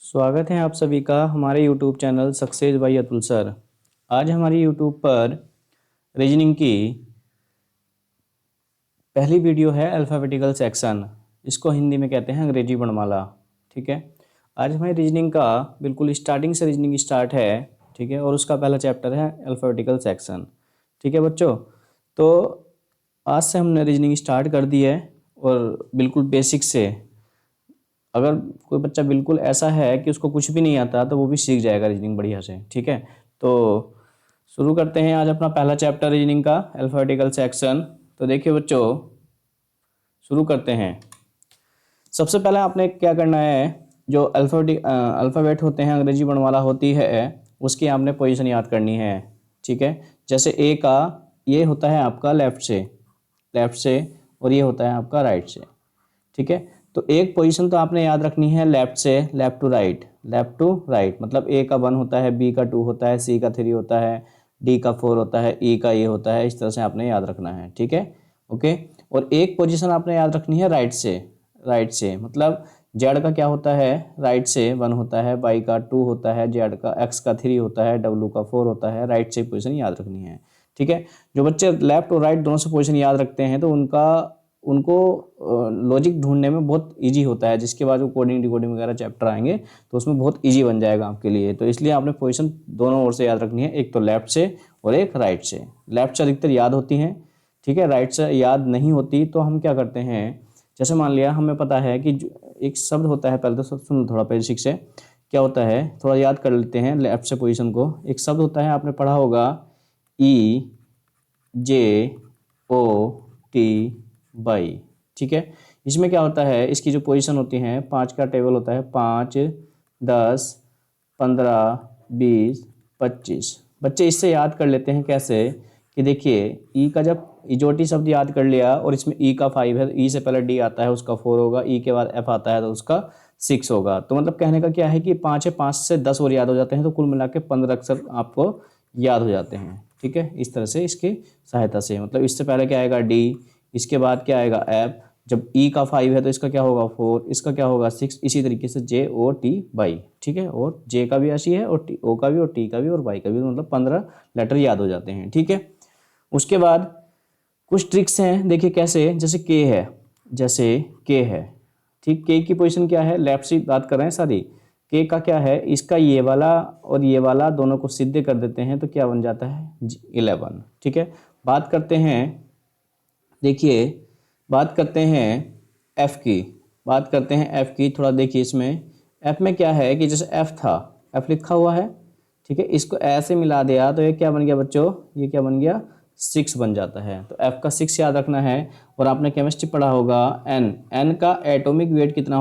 स्वागत है आप सभी का हमारे YouTube channel success by Atul sir. आज हमारी यूट्यूब पर रीजनिंग की पहली वीडियो है अल्फ़ाबेटिकल सेक्शन। इसको हिंदी में कहते हैं अंग्रेजी वर्णमाला। ठीक है, आज हमारी रीजनिंग का बिल्कुल स्टार्टिंग से रीजनिंग स्टार्ट है। ठीक है, और उसका पहला चैप्टर है अल्फ़ाबेटिकल सेक्शन। ठीक है बच्चों, तो आज से हमने रीजनिंग स्टार्ट कर दी है और बिल्कुल बेसिक से। अगर कोई बच्चा बिल्कुल ऐसा है कि उसको कुछ भी नहीं आता तो वो भी सीख जाएगा रीजनिंग बढ़िया से। ठीक है, तो शुरू करते हैं आज अपना पहला चैप्टर रीजनिंग का अल्फ़ाबेटिकल सेक्शन। तो देखिए बच्चों, शुरू करते हैं। सबसे पहले आपने क्या करना है, जो अल्फ़ाबेट होते हैं, अंग्रेजी वर्णमाला होती है, उसकी आपने पोजीशन याद करनी है। ठीक है, जैसे ए का ये होता है आपका लेफ़्ट से और ये होता है आपका राइट से। ठीक है, तो एक पोजीशन तो आपने याद रखनी है लेफ्ट से, लेफ्ट टू राइट। मतलब ए का 1 होता है, बी का 2 होता है, सी का 3 होता है, डी का 4 होता है, ई का ये होता है। इस तरह से आपने याद रखना है। ठीक है, ओके। और एक पोजीशन आपने याद रखनी है राइट से मतलब जेड का क्या होता है, राइट से 1 होता है, वाई का 2 होता है, जेड का एक्स का 3 होता है, डब्ल्यू का 4 होता है। राइट से पोजीशन याद रखनी है। ठीक है, जो बच्चे लेफ्ट और राइट दोनों से पोजीशन याद रखते हैं तो उनको लॉजिक ढूंढने में बहुत इजी होता है। जिसके बाद वो कोडिंग डिकोडिंग वगैरह चैप्टर आएंगे तो उसमें बहुत इजी बन जाएगा आपके लिए। तो इसलिए आपने पोजीशन दोनों ओर से याद रखनी है, एक तो लेफ्ट से और एक राइट से। लेफ्ट से अधिकतर याद होती हैं, ठीक है, राइट से याद नहीं होती। तो हम क्या करते हैं, जैसे मान लिया हमें पता है कि एक शब्द होता है, पहले तो सब सुन थोड़ा बेसिक से क्या होता है, थोड़ा याद कर लेते हैं लेफ्ट से पोजीशन को। एक शब्द होता है, आपने पढ़ा होगा, ई जे ओ टी वाई। ठीक है, इसमें क्या होता है, इसकी जो पोजीशन होती हैं, 5 का टेबल होता है, 5 10 15 20 25। बच्चे इससे याद कर लेते हैं कैसे कि देखिए ई का जब इजोटी शब्द याद कर लिया और इसमें ई का 5 है, ई से पहले डी आता है उसका 4 होगा, ई के बाद एफ आता है तो उसका 6 होगा। तो मतलब कहने का क्या है कि 5 है, 5 से 10 और याद हो जाते हैं, तो कुल मिला के 15 अक्षर आपको याद हो जाते हैं। ठीक है, इस तरह से इसकी सहायता से, मतलब इससे पहले क्या आएगा डी, इसके बाद क्या आएगा एफ, जब ई का 5 है तो इसका क्या होगा 4, इसका क्या होगा 6, इसी तरीके से जे ओ टी वाई। ठीक है, और जे का भी ऐसी है और टी ओ का भी और टी का भी और वाई का भी, मतलब 15 लेटर याद हो जाते हैं। ठीक है, उसके बाद कुछ ट्रिक्स हैं, देखिए कैसे, जैसे के है। ठीक, के की पोजीशन क्या है, लेफ्ट से बात कर रहे हैं सारी। के का क्या है, इसका ये वाला और ये वाला दोनों को सीधे कर देते हैं तो क्या बन जाता है 11। ठीक है, बात करते हैं, देखिए बात करते हैं एफ की, थोड़ा देखिए इसमें एफ में क्या है कि जैसे एफ था, एफ लिखा हुआ है, ठीक है, इसको ऐसे मिला दिया तो ये क्या बन गया बच्चों, ये क्या बन गया 6 बन जाता है। तो एफ का 6 याद रखना है। और आपने केमिस्ट्री पढ़ा होगा, एन का एटॉमिक वेट कितना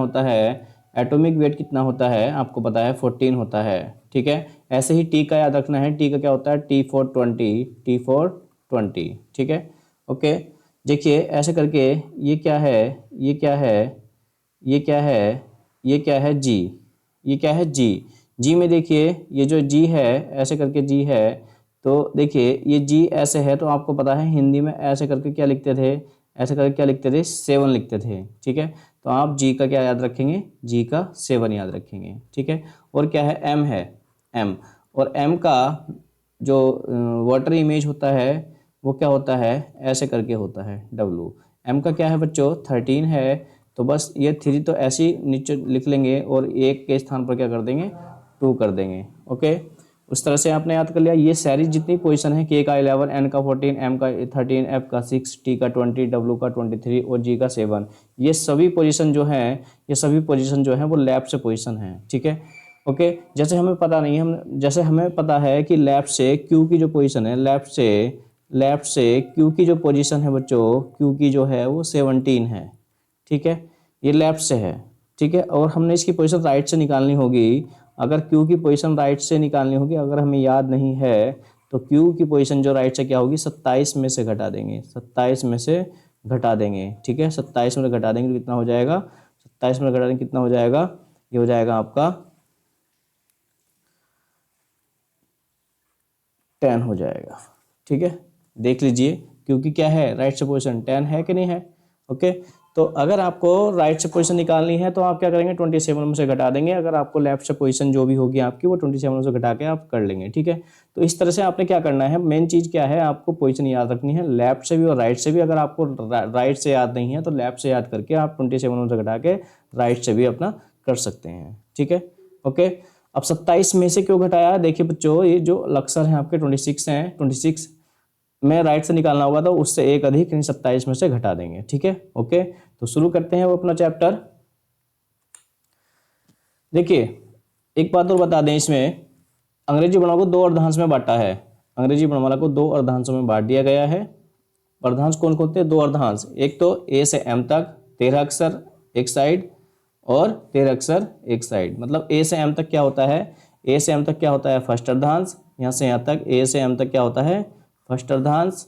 होता है, आपको पता है 14 होता है। ठीक है, ऐसे ही टी का याद रखना है, टी का क्या होता है T420। ठीक है, ओके। देखिए ऐसे करके ये क्या है, ये क्या है, ये क्या है, ये क्या है जी, ये क्या है जी। जी में देखिए ये जो जी है, ऐसे करके जी है, तो देखिए ये जी ऐसे है तो आपको पता है हिंदी में ऐसे करके क्या लिखते थे, ऐसे करके क्या लिखते थे 7 लिखते थे। ठीक है, तो आप जी का क्या याद रखेंगे, जी का 7 याद रखेंगे। ठीक है, और क्या है एम है, एम, और एम का जो वाटर इमेज होता है वो क्या होता है, ऐसे करके होता है डब्लू। एम का क्या है बच्चों 13 है, तो बस ये 3 तो ऐसे ही नीचे लिख लेंगे और एक के स्थान पर क्या कर देंगे 2 कर देंगे। ओके, उस तरह से आपने याद कर लिया। ये सारी जितनी पोजीशन है, के का 11, एन का 14, एम का 13, एफ का 6, टी का 20, डब्ल्यू का 23 और जी का 7, ये सभी पोजीशन जो है, ये सभी पोजीशन जो है वो लेफ्ट से पोजीशन है। ठीक है, ओके। जैसे हमें पता नहीं, जैसे हमें पता है कि लेफ्ट से क्यू की जो पोजीशन है, लेफ्ट से क्यू की जो पोजीशन है बच्चों, क्यू की जो है वो 17 है। ठीक है, ये लेफ्ट से है। ठीक है, और हमने इसकी पोजीशन राइट से निकालनी होगी। अगर क्यू की पोजीशन राइट से निकालनी होगी, अगर हमें याद नहीं है तो क्यू की पोजीशन जो राइट से क्या होगी 27 में से घटा देंगे, 27 में से घटा देंगे। ठीक है, 27 में से घटा देंगे तो कितना हो जाएगा, 27 में घटा देंगे कितना हो जाएगा, ये हो जाएगा आपका 10 हो जाएगा। ठीक है, देख लीजिए क्योंकि क्या है राइट से पोजीशन 10 है कि नहीं है। ओके, तो अगर आपको राइट से पोजीशन निकालनी है तो आप क्या करेंगे, 27 में से घटा देंगे। अगर आपको लेफ्ट से पोजीशन जो भी होगी आपकी वो 27 में से घटा के आप कर लेंगे, ठीक है। तो इस तरह से आपने क्या करना है, मेन चीज़ क्या है, आपको पोजीशन याद रखनी है लेफ्ट से भी और राइट से भी। अगर आपको राइट से याद नहीं है तो लेफ्ट से याद करके आप 27 में से घटा के राइट से भी अपना कर सकते हैं, ठीक है। ओके, अब 27 में से क्यों घटाया, देखिए बच्चों ये जो अक्षर हैं आपके 26 हैं, 26 में राइट से निकालना होगा तो उससे एक अधिक यानी 27 में से घटा देंगे, ठीक है। ओके, तो शुरू करते हैं वो अपना चैप्टर। देखिए एक बात और बता दें, इसमें अंग्रेजी वर्णों को 2 अर्धांश में बांटा है। अंग्रेजी वर्णमाला को 2 अर्धांशों में बांट दिया गया है। अर्धांश कौन कौन थे, 2 अर्धांश, एक तो ए से एम तक 13 अक्षर एक साइड और 13 अक्षर एक साइड। मतलब ए से एम तक क्या होता है, ए से एम तक क्या होता है फर्स्ट अर्धांश, यहाँ से यहाँ तक ए से एम तक क्या होता है फर्स्ट अर्धांश,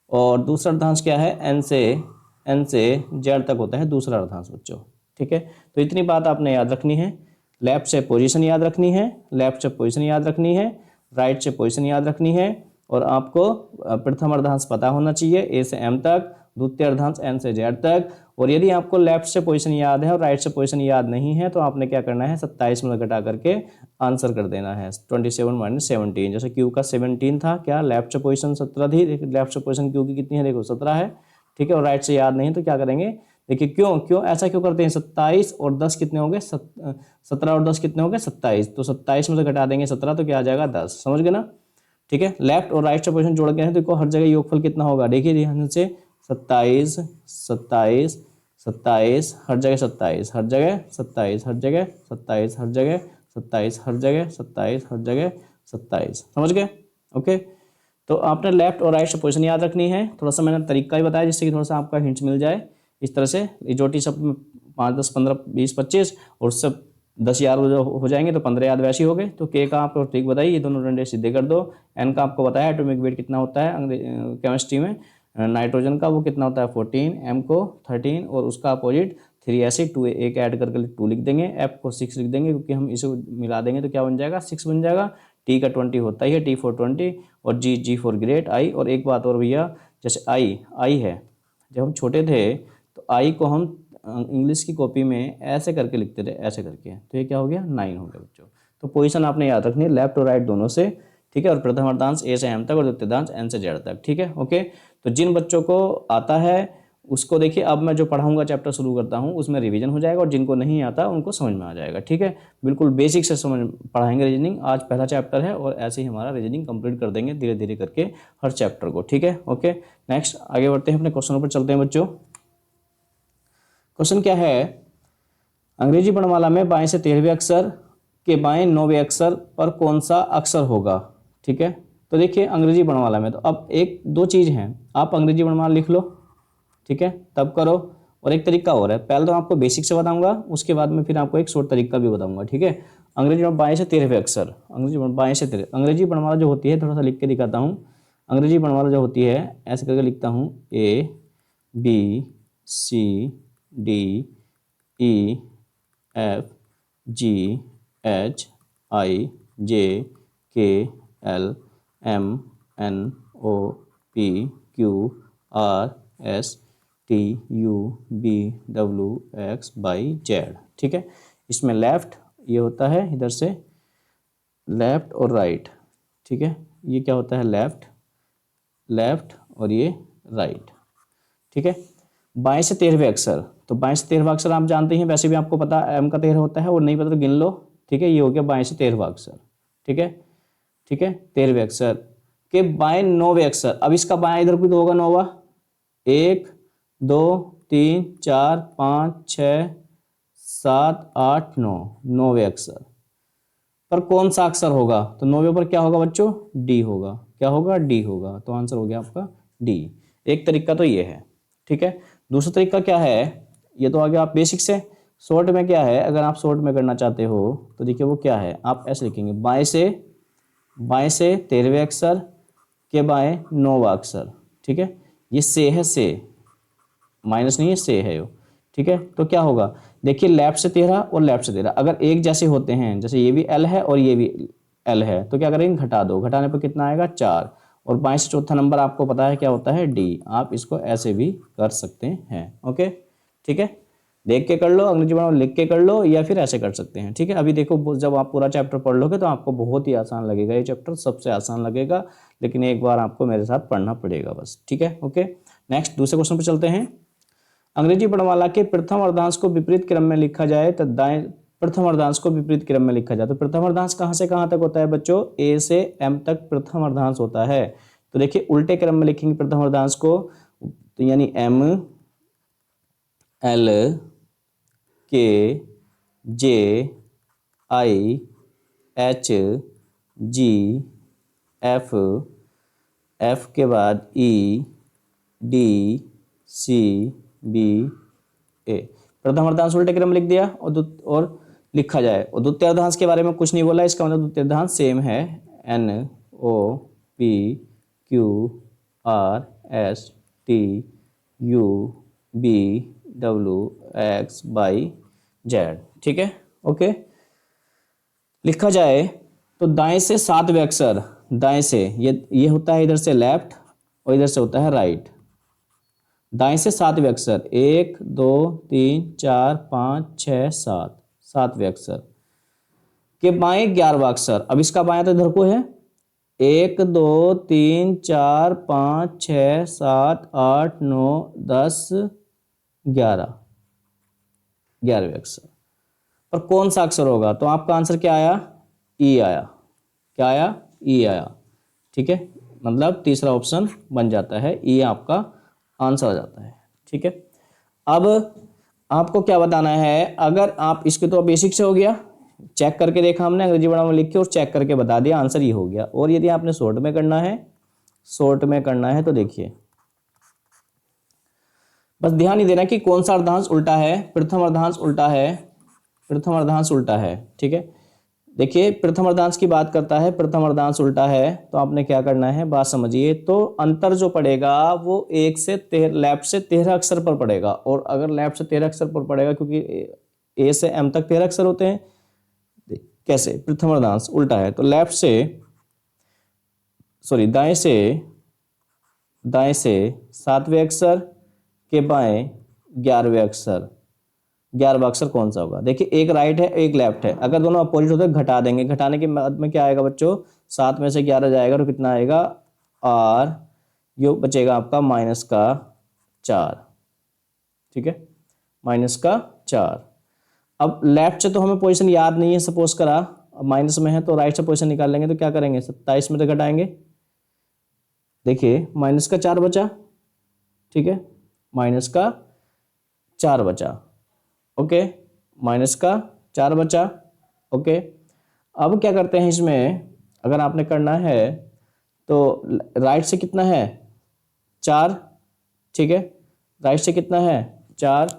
और दूसरा अर्धांश क्या है एन से जेड तक होता है दूसरा अर्धांश बच्चों, ठीक है। तो इतनी बात आपने याद रखनी है। लेफ्ट से पोजीशन याद रखनी है, लेफ्ट से पोजीशन याद रखनी है, राइट से पोजीशन याद रखनी है, और आपको प्रथम अर्धांश पता होना चाहिए ए से एम तक, द्वितीय अर्धांश एन से जेड तक। और यदि आपको लेफ्ट से पोजीशन याद है और राइट से पोजीशन याद नहीं है तो आपने क्या करना है 27 में घटा करके आंसर कर देना है 27 - 17। जैसे क्यू का 17 था, क्या लेफ्ट से पोजीशन 17 थी, लेफ्ट से पोजीशन क्यू की कितनी है देखो 17 है, ठीक है। और राइट से याद नहीं तो क्या करेंगे, देखिए क्यों ऐसा क्यों करते हैं, 27 और 10 कितने होंगे 17 और 10 कितने होंगे 27, तो 27 में से घटा देंगे 17 तो क्या आ जाएगा 10, समझ गए ना, ठीक है। लेफ्ट और राइट से पोजीशन जोड़ के हैं तो हर जगह योगफल कितना होगा, देखिए ध्यान से 27 27 27 हर जगह 27 हर जगह 27 हर जगह 27 हर जगह 27 हर जगह 27 हर जगह 27, समझ गए। ओके, तो आपने लेफ्ट और राइट से पोजीशन याद रखनी है। थोड़ा सा मैंने तरीका ही बताया जिससे कि थोड़ा सा आपका हिंट्स मिल जाए। इस तरह से इजोटी सब में 5 10 15 20 25 और सब 10 याद हो जाएंगे तो 15 याद वैसे ही हो गए। तो के का आपको ट्रिक बताइए, ये दोनों डंडे सीधे कर दो। एन का आपको बताया एटॉमिक वेट कितना होता है केमिस्ट्री में, नाइट्रोजन का वो कितना होता है 14, एम को 13 और उसका अपोजिट 3 ऐसे 2 एक ऐड करके 2 लिख देंगे, एफ को 6 लिख देंगे क्योंकि हम इसे मिला देंगे तो क्या बन जाएगा 6 बन जाएगा। टी का 20 होता ही है, टी फॉर 20 और जी फॉर ग्रेट आई। और एक बात और भैया, जैसे आई है, जब हम छोटे थे तो आई को हम इंग्लिश की कॉपी में ऐसे करके लिखते थे, ऐसे करके, तो ये क्या हो गया 9 हो गया बच्चों। तो पोजीशन आपने याद रखनी है लेफ्ट और राइट दोनों से, ठीक है। और प्रथम अर्धांश ए से एम तक और द्वितीय अर्धांश एन से जेड तक, ठीक है। ओके, तो जिन बच्चों को आता है उसको देखिए, अब मैं जो पढ़ाऊंगा चैप्टर शुरू करता हूँ उसमें रिवीजन हो जाएगा, और जिनको नहीं आता उनको समझ में आ जाएगा, ठीक है। बिल्कुल बेसिक से समझ पढ़ाएंगे रीजनिंग। आज पहला चैप्टर है और ऐसे ही हमारा रीजनिंग कंप्लीट कर देंगे धीरे धीरे करके हर चैप्टर को, ठीक है। ओके, नेक्स्ट आगे बढ़ते हैं, अपने क्वेश्चनों पर चलते हैं बच्चों। क्वेश्चन क्या है, अंग्रेजी वर्णमाला में बाएं से 13वें अक्षर के बाएं 9वें अक्षर पर कौन सा अक्षर होगा, ठीक है। तो देखिए अंग्रेजी वर्णमाला में तो अब एक दो चीज़ हैं, आप अंग्रेजी वर्णमाला लिख लो, ठीक है, तब करो। और एक तरीका और है, पहले तो आपको बेसिक से बताऊंगा, उसके बाद में फिर आपको एक शॉर्ट तरीका भी बताऊंगा, ठीक है। अंग्रेजी में बाएं से 13वें अक्षर, अंग्रेजी बाएं से 13, अंग्रेजी वर्णमाला जो होती है थोड़ा सा लिख के दिखाता हूँ। अंग्रेजी वर्णमाला जो होती है ऐसे करके लिखता हूँ, A B C D E F G H I J K L M N O P Q R S T U V W X Y Z, ठीक है। इसमें लेफ्ट ये होता है इधर से लेफ्ट और राइट, ठीक है। ये क्या होता है लेफ्ट और ये राइट, ठीक है। बाएं से 13वें अक्षर, तो बाएं से 13वां अक्षर आप जानते हैं, वैसे भी आपको पता एम का 13 होता है, और नहीं पता तो गिन लो, ठीक है। ये हो गया बाएं से 13वां अक्षर, ठीक है, ठीक है। 13वें अक्षर के बाएं 9वें अक्षर, अब इसका बाएं इधर भी तो होगा 9वां, 1 2 3 4 5 6 7 8 9, 9वें अक्षर पर कौन सा अक्षर होगा, तो 9वें पर क्या होगा बच्चों डी होगा, क्या होगा डी होगा। तो आंसर हो गया आपका डी। एक तरीका तो ये है, ठीक है। दूसरा तरीका क्या है, ये तो आ गया आप बेसिक से। शॉर्ट में क्या है, अगर आप शॉर्ट में करना चाहते हो तो देखिए वो क्या है, आप ऐसे लिखेंगे बाएं से 13वें अक्षर के बाएं 9वां अक्षर, ठीक है। ये से है, से माइनस नहीं है, से है यो, ठीक है। तो क्या होगा, देखिए लेफ्ट से 13 और लेफ्ट से 13 अगर एक जैसे होते हैं, जैसे ये भी एल है और ये भी एल है, तो क्या करेंगे घटा दो, घटाने पर कितना आएगा 4, और बाएं से चौथा नंबर आपको पता है क्या होता है डी। आप इसको ऐसे भी कर सकते हैं, ओके। ठीक है, देख के कर लो, अंग्रेजी वर्णमाला लिख के कर लो, या फिर ऐसे कर सकते हैं। ठीक है, अभी देखो जब आप पूरा चैप्टर पढ़ लोगे तो आपको बहुत ही आसान लगेगा, ये चैप्टर सबसे आसान लगेगा, लेकिन एक बार आपको मेरे साथ पढ़ना पड़ेगा बस। ठीक है, ओके। नेक्स्ट दूसरे क्वेश्चन पे चलते हैं। अंग्रेजी वर्णमाला के प्रथम अर्धांश को विपरीत क्रम में लिखा जाए तो दाएं, प्रथम अर्धांश को विपरीत क्रम में लिखा जाए तो प्रथम अर्धांश कहाँ से कहाँ तक होता है बच्चों? ए से एम तक प्रथम अर्धांश होता है। तो देखिए उल्टे क्रम में लिखेंगे प्रथम अर्धांश को, तो यानी M L K J I H G F, F के बाद ई डी सी बी ए, प्रथम अर्धांश उल्टे क्रम में लिख दिया। और लिखा जाए, और द्वितीय अर्धांश के बारे में कुछ नहीं बोला, इसका मतलब द्वितीय अर्धांश सेम है, N O P Q R S T U V W X Y Z. ठीक है, ओके। लिखा जाए तो दाएं से सातवें अक्षर, दाएं से ये होता है इधर से लेफ्ट और इधर से होता है राइट। दाएं से सातवें अक्षर 1 2 3 4 5 6 7, सातवें अक्षर के बाएं 11वां अक्षर। अब इसका बायां तो इधर को है, 1 2 3 4 5 6 7 8 9 10 11, 11वें अक्षर पर कौन सा अक्षर होगा? तो आपका आंसर क्या आया? ई आया। क्या आया? ई आया। ठीक है, मतलब तीसरा ऑप्शन बन जाता है, ई आपका आंसर आ जाता है। ठीक है, अब आपको क्या बताना है, अगर आप इसके तो बेसिक से हो गया, चेक करके देखा हमने, अंग्रेजी वर्णमाला लिख के और चेक करके बता दिया, आंसर ये हो गया। और यदि आपने शॉर्ट में करना है, शॉर्ट में करना है तो देखिए बस ध्यान ही देना कि कौन सा अर्धांश उल्टा है। प्रथम अर्धांश उल्टा है, प्रथम अर्धांश उल्टा है। ठीक है, देखिए प्रथम अर्धांश की बात करता है, प्रथम अर्धांश उल्टा है, तो आपने क्या करना है बात समझिए। तो अंतर जो पड़ेगा वो 1 से 13, लेफ्ट से 13 अक्षर पर पड़ेगा। और अगर लेफ्ट से 13 अक्षर पर पड़ेगा, क्योंकि ए से एम तक 13 अक्षर होते हैं, कैसे? प्रथम अर्धांश उल्टा है तो लेफ्ट से, सॉरी दाएं से सातवें अक्षर के बाएं 11वें अक्षर, 11वां अक्षर कौन सा होगा? देखिए एक राइट है एक लेफ्ट है, अगर दोनों अपोजिट होते हैं घटा देंगे, घटाने के बाद में क्या आएगा बच्चों? 7 में से 11 जाएगा तो कितना आएगा? और ये बचेगा आपका -4। ठीक है, -4। अब लेफ्ट से तो हमें पोजीशन याद नहीं है, सपोज करा, अब माइनस में है तो राइट से पोजीशन निकाल लेंगे, तो क्या करेंगे? 27 में से घटाएंगे, देखिए -4 बचा। ठीक है, -4 बचा। ओके, -4 बचा। ओके, अब क्या करते हैं इसमें, अगर आपने करना है तो राइट से कितना है? 4। ठीक है, राइट से कितना है? 4।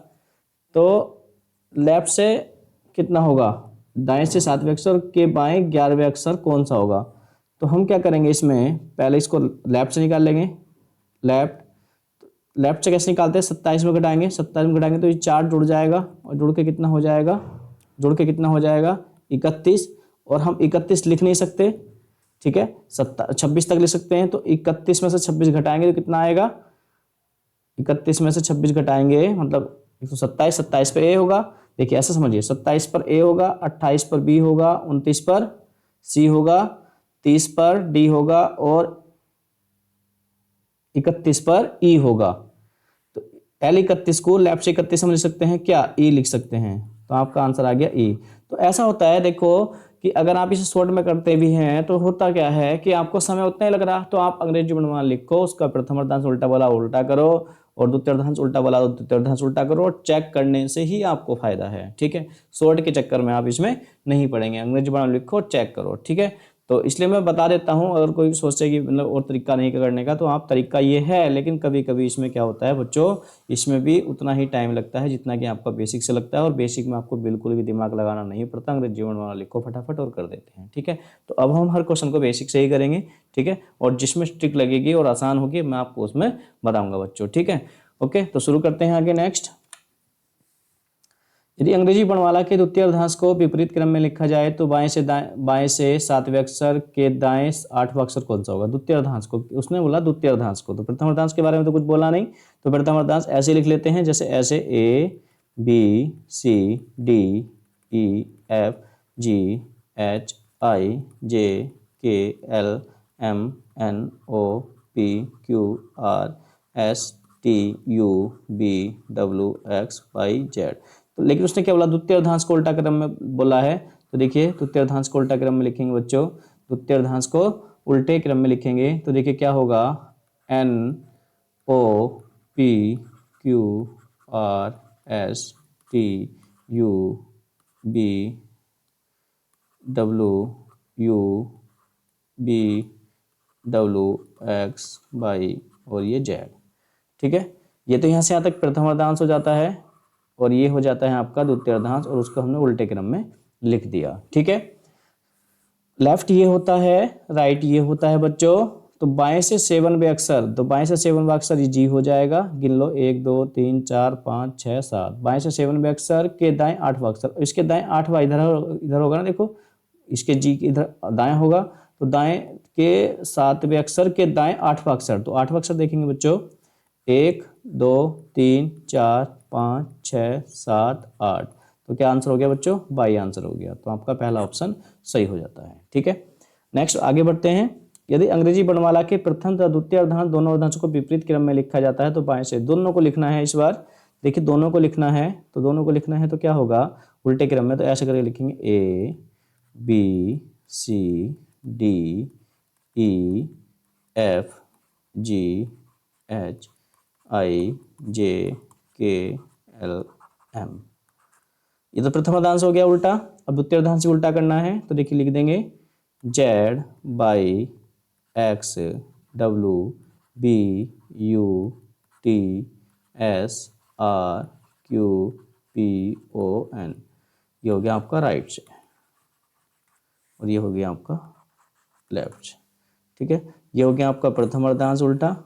तो लेफ्ट से कितना होगा? दाएं से सातवें अक्षर के बाएं 11वें अक्षर कौन सा होगा? तो हम क्या करेंगे इसमें, पहले इसको लेफ्ट से निकाल लेंगे। लेफ्ट से कैसे निकालते हैं? 27 में घटाएंगे, 27 में घटाएंगे तो ये 4 जुड़ जाएगा, और जुड़ के कितना हो जाएगा? 31। और हम 31 लिख नहीं सकते, ठीक है, 26 तक लिख सकते हैं। तो 31 में से 26 घटाएंगे तो कितना आएगा? 31 में से 26 घटाएंगे मतलब 127, 27 पर ए होगा। देखिए ऐसे समझिए, 27 पर ए होगा, 28 पर बी होगा, 29 पर सी होगा, 30 पर डी होगा, और 31 पर ई होगा। तो L31 को लेफ्ट से 31 हम लिख सकते हैं क्या? ई लिख सकते हैं। तो आपका आंसर आ गया ई। तो ऐसा होता है देखो कि अगर आप इसे शॉर्ट में करते भी हैं तो होता क्या है कि आपको समय उतना ही लग रहा, तो आप अंग्रेजी वर्णमाला लिखो, उसका प्रथम अर्धांश उल्टा बोला उल्टा करो, और द्वितीय अर्धांश उल्टा बोला तो द्वितीय अर्धांश उल्टा करो, और चेक करने से ही आपको फायदा है। ठीक है, शॉर्ट के चक्कर में आप इसमें नहीं पड़ेंगे, अंग्रेजी वर्णमाला लिखो और चेक करो। ठीक है, तो इसलिए मैं बता देता हूं, अगर कोई सोचे कि मतलब और तरीका नहीं करने का, तो आप तरीका ये है, लेकिन कभी कभी इसमें क्या होता है बच्चों, इसमें भी उतना ही टाइम लगता है जितना कि आपका बेसिक से लगता है, और बेसिक में आपको बिल्कुल भी दिमाग लगाना नहीं पड़ता, अंग्रेजी वर्णमाला लिखो फटाफट और कर देते हैं। ठीक है, तो अब हम हर क्वेश्चन को बेसिक से ही करेंगे। ठीक है, और जिसमें ट्रिक लगेगी और आसान होगी मैं आपको उसमें बताऊंगा बच्चों। ठीक है, ओके, तो शुरू करते हैं आगे। नेक्स्ट, यदि अंग्रेजी वर्णमाला के द्वितीय अर्धांश को विपरीत क्रम में लिखा जाए तो बाएं से सातवें अक्षर के दाएं आठवां अक्षर कौन सा होगा? द्वितीय अर्धांश को, उसने बोला द्वितीय अर्धांश को, तो प्रथम अर्धांश के बारे में तो कुछ बोला नहीं, तो प्रथम अर्धांश ऐसे लिख लेते हैं, जैसे ऐसे A B C D E F G H I J K L M N O P Q R S T U V W X Y Z। तो लेकिन उसने क्या बोला? द्वितीय अर्धांश को उल्टा क्रम में बोला है, तो देखिए द्वितीय अर्धांश को उल्टा क्रम में लिखेंगे बच्चों, द्वितीय अर्धांश को उल्टे क्रम में लिखेंगे तो देखिए क्या होगा? N O P Q R S T U B W U B W X Y और ये Z। ठीक है, ये तो यहाँ से यहाँ तक प्रथम अर्धांश हो जाता है और ये हो जाता है आपका द्वितीय अर्धांश, और उसको हमने उल्टे क्रम में लिख दिया। ठीक है, लेफ्ट ये होता है, राइट ये होता है बच्चों। तो बाएं से 7वें अक्षर, तो बाएं से 7वां अक्षर ये जी हो जाएगा, गिन लो 1 2 3 4 5 6 7। बाएं से 7वें अक्षर के दाएं 8वां अक्षर, इसके दाएं 8वां इधर होगा ना, देखो इसके जी के इधर दाएं होगा, तो दाएं के 7वें अक्षर के दाएं 8वां अक्षर, तो 8वां अक्षर देखेंगे बच्चों 1 2 3 4 5 6 7 8। तो क्या आंसर हो गया बच्चों? बाई आंसर हो गया। तो आपका पहला ऑप्शन सही हो जाता है। ठीक है, नेक्स्ट आगे बढ़ते हैं। यदि अंग्रेजी वर्णमाला के प्रथम तथा द्वितीय अर्धांश दोनों अर्धांशों को विपरीत क्रम में लिखा जाता है तो बाएं से, दोनों को लिखना है इस बार, देखिए दोनों को लिखना है, तो दोनों को लिखना है तो क्या होगा? उल्टे क्रम में, तो ऐसे करके लिखेंगे A B C D E F G H I J K L M। ये तो प्रथम अर्धांश हो गया उल्टा। अब द्वितीय अर्धांश से उल्टा करना है, तो देखिए लिख देंगे Z by X W B U T S R Q P O N। ये हो गया आपका राइट से और ये हो गया आपका लेफ्ट से। ठीक है, ये हो गया आपका प्रथम अर्धांश उल्टा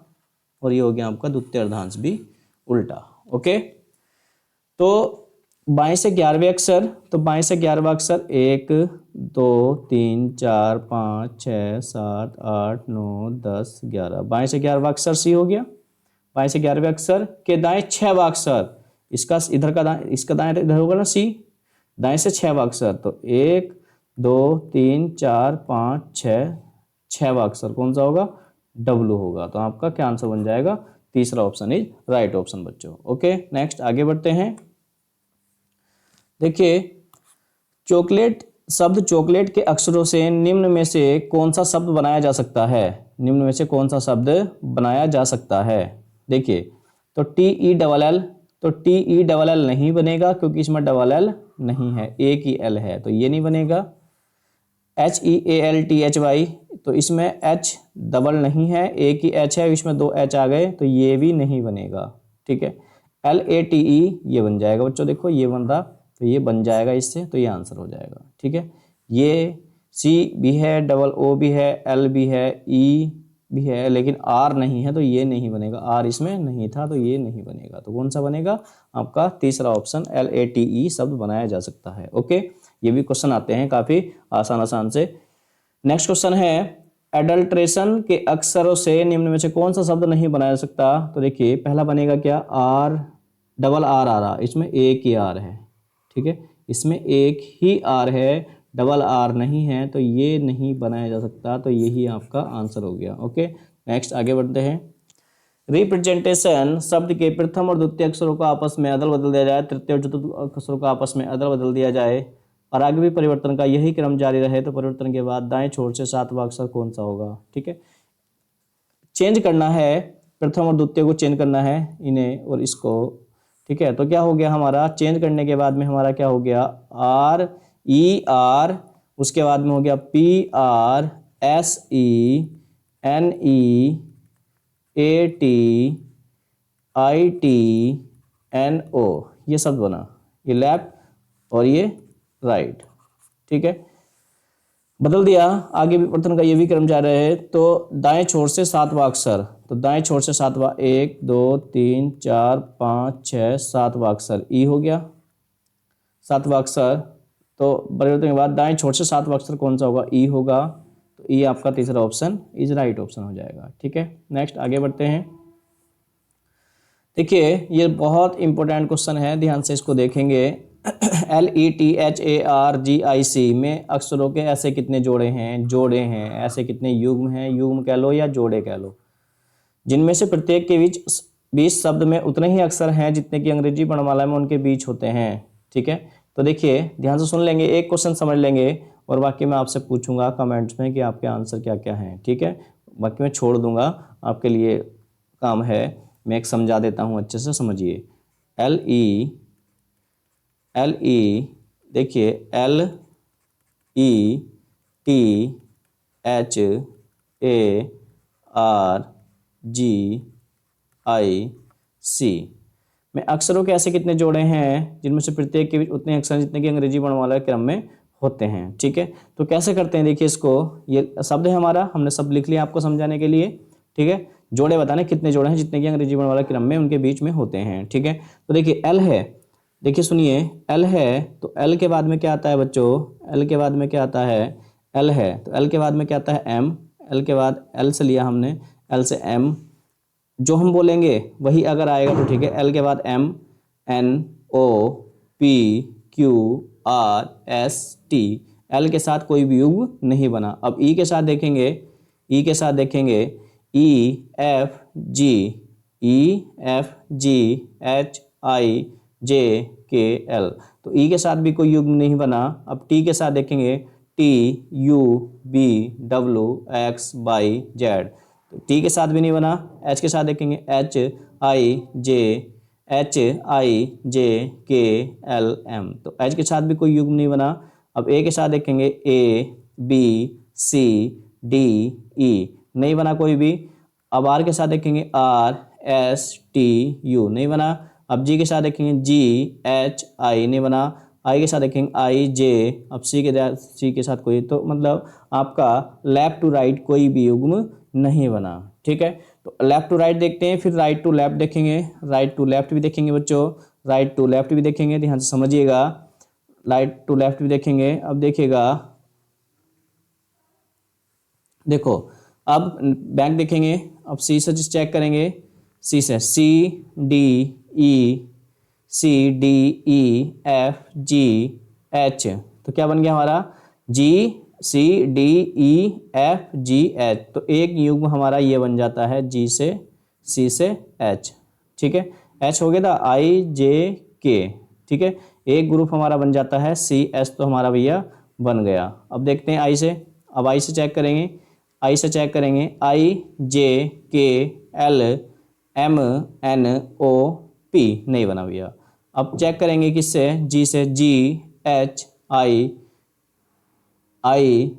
और ये हो गया आपका द्वितीय अर्धांश भी उल्टा। ओके, तो बाएं से 11वें अक्षर, तो बाएं से 11वां अक्षर 1 2 3 4 5 6 7 8 9 10 11। बाएं से 11वां अक्षर सी हो गया। बाएं से 11वें अक्षर के दाएं 6वां अक्षर, इसका इधर का दाएं, इसका दाएं इधर होगा ना सी, दाएं से 6वां अक्षर, तो 1 2 3 4 5 6, 6वां अक्षर कौन सा होगा? W होगा। तो आपका क्या आंसर बन जाएगा? तीसरा ऑप्शन इज राइट ऑप्शन बच्चों। ओके, नेक्स्ट आगे बढ़ते हैं। देखिए चॉकलेट शब्द, चॉकलेट के अक्षरों से निम्न में से कौन सा शब्द बनाया जा सकता है? निम्न में से कौन सा शब्द बनाया जा सकता है? देखिए तो TELL, तो TELL नहीं बनेगा क्योंकि इसमें डबल एल नहीं है, एक ही एल है, तो ये नहीं बनेगा। HEALTHY, तो इसमें H डबल नहीं है, एक ही H है, इसमें 2 H आ गए, तो ये भी नहीं बनेगा। ठीक है, LATE ये बन जाएगा बच्चों, देखो ये बन रहा, तो ये बन जाएगा इससे, तो ये आंसर हो जाएगा। ठीक है, ये C भी है, डबल O भी है, L भी है, E भी है, लेकिन R नहीं है, तो ये नहीं बनेगा। R इसमें नहीं था, तो ये नहीं बनेगा। तो कौन सा बनेगा? आपका तीसरा ऑप्शन LATE शब्द बनाया जा सकता है। ओके, ये भी क्वेश्चन आते हैं काफ़ी आसान से। नेक्स्ट क्वेश्चन है, एडल्ट्रेशन के अक्षरों से निम्न में से कौन सा शब्द नहीं बनाया जा सकता? तो देखिए पहला बनेगा क्या? R, डबल R आ रहा, इसमें एक ही R है। ठीक है, इसमें एक ही R है, डबल R नहीं है, तो ये नहीं बनाया जा सकता, तो यही आपका आंसर हो गया। ओके, नेक्स्ट आगे बढ़ते हैं। रिप्रेजेंटेशन शब्द के प्रथम और द्वितीय अक्षरों को आपस में अदल बदल दिया जाए, तृतीय और चतुर्थ अक्षरों को आपस में अदल बदल दिया जाए और आगे भी परिवर्तन का यही क्रम जारी रहे, तो परिवर्तन के बाद दाएं छोर से 7वां अक्षर कौन सा होगा? ठीक है, चेंज करना है, प्रथम और द्वितीय को चेंज करना है, इन्हें और इसको। ठीक है, तो क्या हो गया हमारा? चेंज करने के बाद में हमारा क्या हो गया? RER, उसके बाद में हो गया PRSENEATITNO, ये शब्द बना, ये लेफ्ट और ये राइट। ठीक है, बदल दिया, आगे भी परिवर्तन का ये भी क्रम जा रहे हैं, तो दाएं छोर से 7वां अक्षर, तो दाएं छोर से 7वां, 1 2 3 4 5 6 7वां अक्षर E हो गया। सातवां अक्षर, तो परिवर्तन के बाद दाएं छोर से सातवां अक्षर कौन सा होगा, ई होगा, तो ई आपका तीसरा ऑप्शन इज राइट ऑप्शन हो जाएगा। ठीक है, नेक्स्ट आगे बढ़ते हैं। देखिए ये बहुत इंपॉर्टेंट क्वेश्चन है, ध्यान से इसको देखेंगे। LETHARGIC में अक्षरों के ऐसे कितने जोड़े हैं, ऐसे कितने युग्म हैं, युग्म कह लो या जोड़े कह लो, जिनमें से प्रत्येक के बीच शब्द में उतने ही अक्षर हैं जितने की अंग्रेजी वर्णमाला में उनके बीच होते हैं। ठीक है, तो देखिए ध्यान से सुन लेंगे, एक क्वेश्चन समझ लेंगे और बाकी मैं आपसे पूछूंगा कमेंट्स में कि आपके आंसर क्या क्या हैं। ठीक है, बाकी मैं छोड़ दूंगा, आपके लिए काम है, मैं एक समझा देता हूँ, अच्छे से समझिए। LE देखिए LETHARGIC में अक्षरों के ऐसे कितने जोड़े हैं जिनमें से प्रत्येक के बीच उतने अक्षर जितने की अंग्रेजी वर्णमाला के क्रम में होते हैं। ठीक है, तो कैसे करते हैं, देखिए इसको, ये शब्द है हमारा, हमने सब लिख लिया आपको समझाने के लिए। ठीक है, जोड़े बताने कितने जोड़े हैं जितने की अंग्रेजी वर्णमाला क्रम में उनके बीच में होते हैं। ठीक है, तो देखिए एल है, देखिए सुनिए एल है, तो एल के बाद में क्या आता है बच्चों, एल के बाद में क्या आता है, एल है, तो एल के बाद में क्या आता है एम, एल के बाद एल से लिया हमने, एल से एम, जो हम बोलेंगे वही अगर आएगा तो ठीक है। एल के बाद M, N, O, P, Q, R, S, T, L के साथ कोई भी युग्म नहीं बना। अब ई के साथ देखेंगे, ई के साथ देखेंगे, E F G, E F G, H I J K L, तो ई के साथ भी कोई युग्म नहीं बना। अब टी के साथ देखेंगे, T U V W X Y Z, तो टी के साथ भी नहीं बना। एच के साथ देखेंगे, H I J K L M, तो एच के साथ भी कोई युग्म नहीं बना। अब ए के साथ देखेंगे, ए बी सी डी ई, नहीं बना कोई भी। अब आर के साथ देखेंगे, आर एस टी यू, नहीं बना। अब जी के साथ देखेंगे, जी एच आई, नहीं बना। आई के साथ देखेंगे, आई जे। अब सी के साथ कोई, तो मतलब आपका लेफ्ट टू राइट कोई भी युग्म नहीं बना। ठीक है, तो लेफ्ट टू राइट देखते हैं, फिर राइट टू लेफ्ट देखेंगे, राइट टू लेफ्ट भी देखेंगे बच्चों, राइट टू लेफ्ट भी देखेंगे, ध्यान से समझिएगा, राइट टू लेफ्ट भी देखेंगे। अब देखिएगा, देखो अब बैंक देखेंगे, अब सी से चेक करेंगे, सी से C D E F G H, तो क्या बन गया हमारा, G C D E F G H, तो एक युग्म हमारा ये बन जाता है, जी से सी से एच। ठीक है, एच हो गया था आई जे के। ठीक है, एक ग्रुप हमारा बन जाता है सी एच, तो हमारा भैया बन गया। अब देखते हैं आई से, अब आई से चेक करेंगे, आई से चेक करेंगे, I J K L M N O P, नहीं बना भैया। अब चेक करेंगे किससे, जी से, जी H I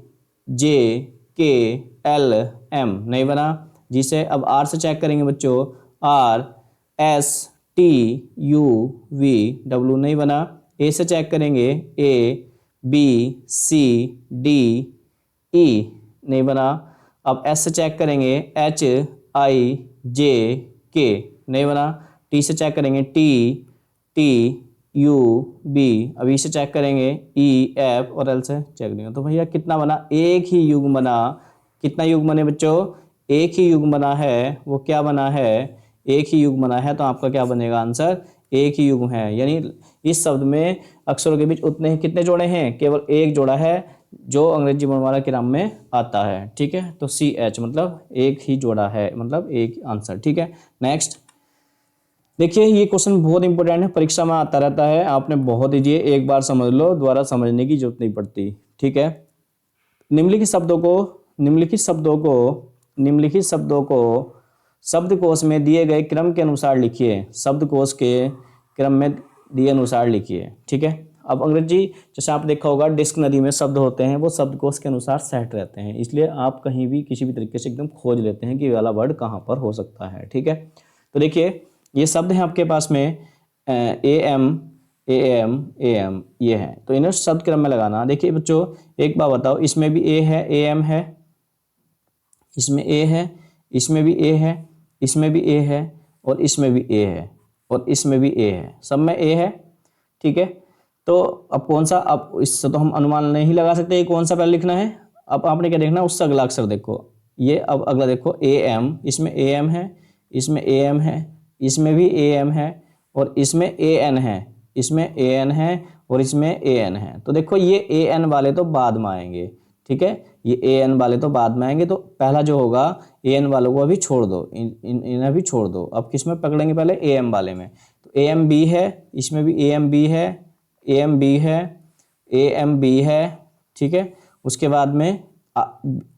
J K L M, नहीं बना जी से। अब आर से चेक करेंगे बच्चों, are S T you V W, नहीं बना। ए से चेक करेंगे, ए बी सी डी ई, नहीं बना। अब एस से चेक करेंगे, एच आई जे के, नहीं बना। टी से चेक करेंगे, टी यू बी, अभी से चेक करेंगे, ई एफ, और एल से चेक करेंगे, तो भैया कितना बना, एक ही युग्म बना। कितना युग्म बने बच्चों, एक ही युग्म बना है, वो क्या बना है, एक ही युग्म बना है, तो आपका क्या बनेगा आंसर, एक ही युग्म है। यानी इस शब्द में अक्षरों के बीच उतने ही कितने जोड़े हैं, केवल एक जोड़ा है जो अंग्रेजी वर्णमाला के नाम में आता है। ठीक है, तो सी एच मतलब एक ही जोड़ा है, मतलब एक आंसर। ठीक है, नेक्स्ट देखिए, ये क्वेश्चन बहुत इंपॉर्टेंट है, परीक्षा में आता रहता है, आपने बहुत ईजी है, एक बार समझ लो, दोबारा समझने की जरूरत नहीं पड़ती। ठीक है, निम्नलिखित शब्दों को शब्दकोश में दिए गए क्रम के अनुसार लिखिए, शब्दकोश के क्रम में दिए अनुसार लिखिए। ठीक है, अब अंग्रेजी जैसे आप देखा होगा, डिस्क नदी में शब्द होते हैं, वो शब्दकोश के अनुसार सेट रहते हैं, इसलिए आप कहीं भी किसी भी तरीके से एकदम खोज लेते हैं कि ये वाला वर्ड कहाँ पर हो सकता है। ठीक है, तो देखिए ये शब्द हैं आपके पास में, ए एम ये है, तो इन्हें शब्द क्रम में लगाना। देखिए बच्चों एक बात बताओ, इसमें भी ए है, ए एम है, इसमें ए है, इसमें भी ए है, इसमें भी ए है, और इसमें भी ए है, और इसमें भी ए है, सब में ए है। ठीक है, तो अब कौन सा, अब इससे तो हम अनुमान नहीं लगा सकते ये कौन सा पहले लिखना है। अब आपने क्या देखना है, उससे अगला अक्षर देखो, ये अब अगला देखो ए एम, इसमें ए एम है, इसमें ए एम है, इसमें भी ए एम है, और इसमें ए एन है, इसमें ए एन है, और इसमें ए एन है। तो देखो ये ए एन वाले तो बाद में आएंगे, ठीक है, ये ए एन वाले तो बाद में आएंगे। तो पहला जो होगा ए एन वालों को अभी छोड़ दो, इन्हें भी छोड़ दो। अब किस में पकड़ेंगे, पहले ए एम वाले में। तो ए एम बी है, इसमें भी ए एम बी है, ए एम बी है, ए एम बी है, ठीक है। उसके बाद में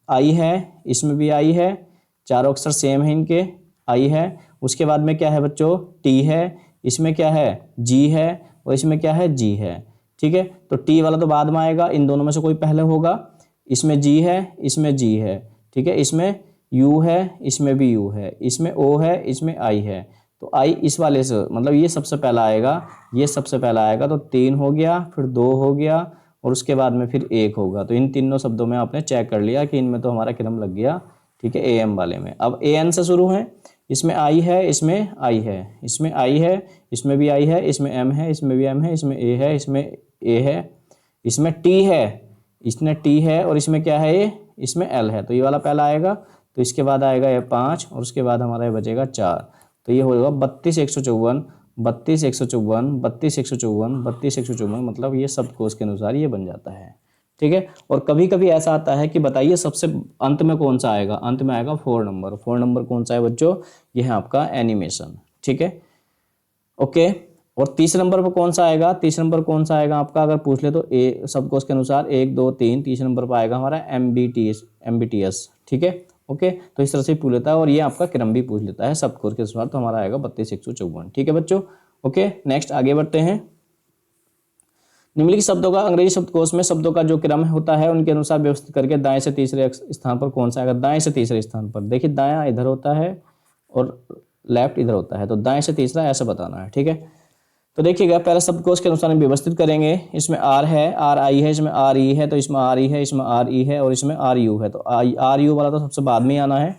आई है, इसमें भी आई है, चारों अक्षर सेम है इनके, आई है। उसके बाद में क्या है बच्चों, टी है, इसमें क्या है जी है, और इसमें क्या है जी है, ठीक है। तो टी वाला तो बाद में आएगा, इन दोनों में से कोई पहले होगा। इसमें जी है, इसमें जी है, ठीक है, इसमें यू है, इसमें भी यू है, इसमें ओ है, इसमें आई है। तो आई इस वाले से, मतलब ये सबसे पहला आएगा, ये सबसे पहला आएगा। तो 3 हो गया, फिर 2 हो गया, और उसके बाद में फिर 1 होगा। तो इन तीनों शब्दों में आपने चेक कर लिया कि इनमें तो हमारा क्रम लग गया, ठीक है, ए एम वाले में। अब ए एन से शुरू है, इसमें आई है, इसमें आई है, इसमें आई है, इसमें भी आई है, इसमें एम है, इसमें भी एम है, इसमें ए है, इसमें ए है, इसमें टी है, इसमें टी है, और इसमें क्या है ये, इसमें एल है। तो ये वाला पहला आएगा। तो इसके बाद आएगा ये 5, और उसके बाद हमारा ये बचेगा 4। तो ये होगा 32 154, 32 154, 32 154, 32 154, मतलब ये सब कोष के अनुसार ये बन जाता है, ठीक है। और कभी कभी ऐसा आता है कि बताइए सबसे अंत में कौन सा आएगा, अंत में आएगा 4 नंबर। 4 नंबर कौन सा है बच्चों, ये है आपका एनिमेशन, ठीक है, ओके। और तीसरे नंबर पर कौन सा आएगा, तीसरे नंबर कौन सा आएगा आपका, अगर पूछ ले तो ए सब कोष के अनुसार 1 2 3, तीसरे नंबर पर आएगा हमारा MBTS, ठीक है, ओके। तो इस तरह से पूछ लेता है, और ये आपका क्रम भी पूछ लेता है सब कोर्स के अनुसार। तो हमारा आएगा 32 154, ठीक है बच्चों, ओके। नेक्स्ट आगे बढ़ते हैं। निम्नलिखित शब्दों का अंग्रेजी शब्दकोश में शब्दों का जो क्रम होता है उनके अनुसार व्यवस्थित करके दाएं से तीसरे स्थान पर कौन सा आएगा। दाएं से तीसरे स्थान पर देखिए, दायां इधर होता है और लेफ्ट इधर होता है, तो दाएं से तीसरा ऐसा बताना है, ठीक है। तो देखिएगा पहले शब्दकोश के अनुसार हम व्यवस्थित करेंगे। इसमें आर है, आर आई है, इसमें आर ई है, तो इसमें आर ई है, इसमें आर ई है, और इसमें आर यू है। तो आर यू वाला तो सबसे बाद में आना है,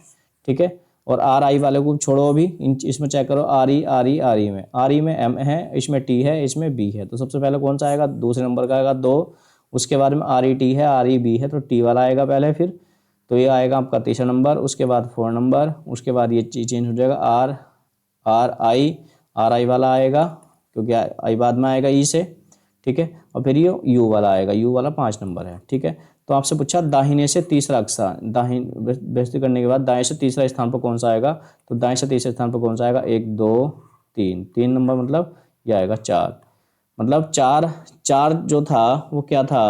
ठीक है। और आर आई वाले को छोड़ो अभी, इसमें चेक करो, आर ई में एम है, इसमें टी है, इसमें बी है। तो सबसे पहले कौन सा आएगा, दूसरे नंबर का आएगा 2। उसके बाद में आर ई टी है, आर ई बी है, तो टी वाला आएगा पहले, फिर तो ये आएगा आपका तीसरा नंबर। उसके बाद 4 नंबर, उसके बाद ये चेंज हो जाएगा, आर आई वाला आएगा, क्योंकि आई बाद में आएगा ई से, ठीक है। और फिर ये यू वाला आएगा, यू वाला 5 नंबर है, ठीक है। तो आपसे पूछा दाहिने से तीसरा अक्षर, व्यवस्थित करने के बाद दाएं से तीसरा स्थान पर कौन सा आएगा। तो दाएं से तीसरे स्थान पर कौन सा आएगा, 1 2 3, 3 नंबर, मतलब ये आएगा 4। मतलब 4 जो था वो क्या था,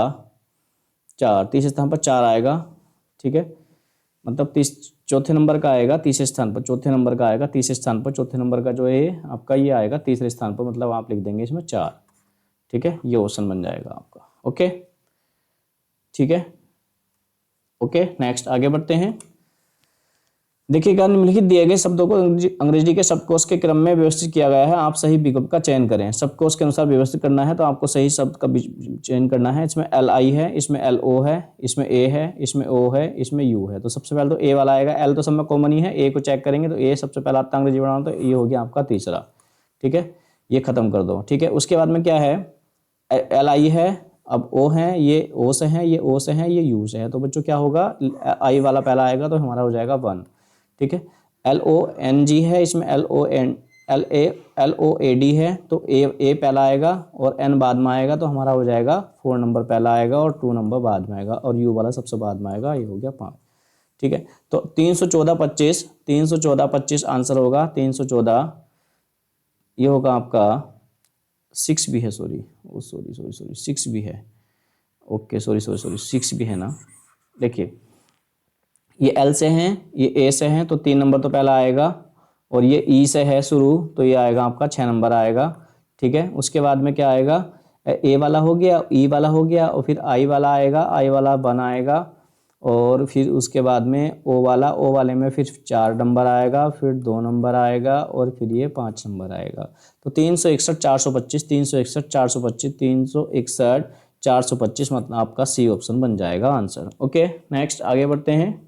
4 तीसरे स्थान पर 4 आएगा, ठीक है। मतलब चौथे नंबर का आएगा तीसरे स्थान पर, चौथे नंबर का आएगा तीसरे स्थान पर, चौथे नंबर का जो है आपका ये आएगा तीसरे स्थान पर, मतलब आप लिख देंगे इसमें 4, ठीक है। ये ऑप्शन बन जाएगा आपका, ओके, ठीक है, ओके। नेक्स्ट आगे बढ़ते हैं। देखिएगा निम्नलिखित दिए गए शब्दों को अंग्रेजी के शब्दकोश के क्रम में व्यवस्थित किया गया है, आप सही विकल्प का चयन करें। शब्दकोश के अनुसार व्यवस्थित करना है तो आपको सही शब्द का चयन करना है। इसमें एल आई है, इसमें एल ओ है, इसमें ए है, इसमें ओ है, इसमें यू है। तो सबसे पहले तो ए वाला आएगा, एल तो सब में कॉमन ही है, ए को चेक करेंगे तो ए सबसे पहला आता है अंग्रेजी बनाना, तो ये हो गया आपका तीसरा, ठीक है, ये खत्म कर दो, ठीक है। उसके बाद में क्या है, एल आई है, अब ओ है, ये ओ से है, ये ओ से है, ये यू से है। तो बच्चों क्या होगा, आई वाला पहला आएगा तो हमारा हो जाएगा 1, ठीक है। एल ओ एन जी है, इसमें एल ओ ए डी है, तो ए पहला आएगा और एन बाद में आएगा, तो हमारा हो जाएगा 4 नंबर पहला आएगा और 2 नंबर बाद में आएगा, और यू वाला सबसे बाद में आएगा, ये हो गया 5, ठीक है। तो 314 25 आंसर होगा 314, ये होगा आपका 6 भी है, सॉरी 6 भी है, ओके, सॉरी 6 भी है ना। देखिए ये एल से हैं, ये ए से हैं, तो 3 नंबर तो पहला आएगा, और ये ई से है शुरू, तो ये आएगा आपका 6 नंबर आएगा, ठीक है। उसके बाद में क्या आएगा, ए वाला हो गया, ई वाला हो गया, और फिर आई वाला आएगा, आई वाला 1 आएगा, और फिर उसके बाद में ओ वाले में फिर 4 नंबर आएगा, फिर 2 नंबर आएगा, और फिर ये 5 नंबर आएगा। तो 361 425, 361 425, 361 425, मतलब आपका सी ऑप्शन बन जाएगा आंसर, ओके। नेक्स्ट आगे बढ़ते हैं।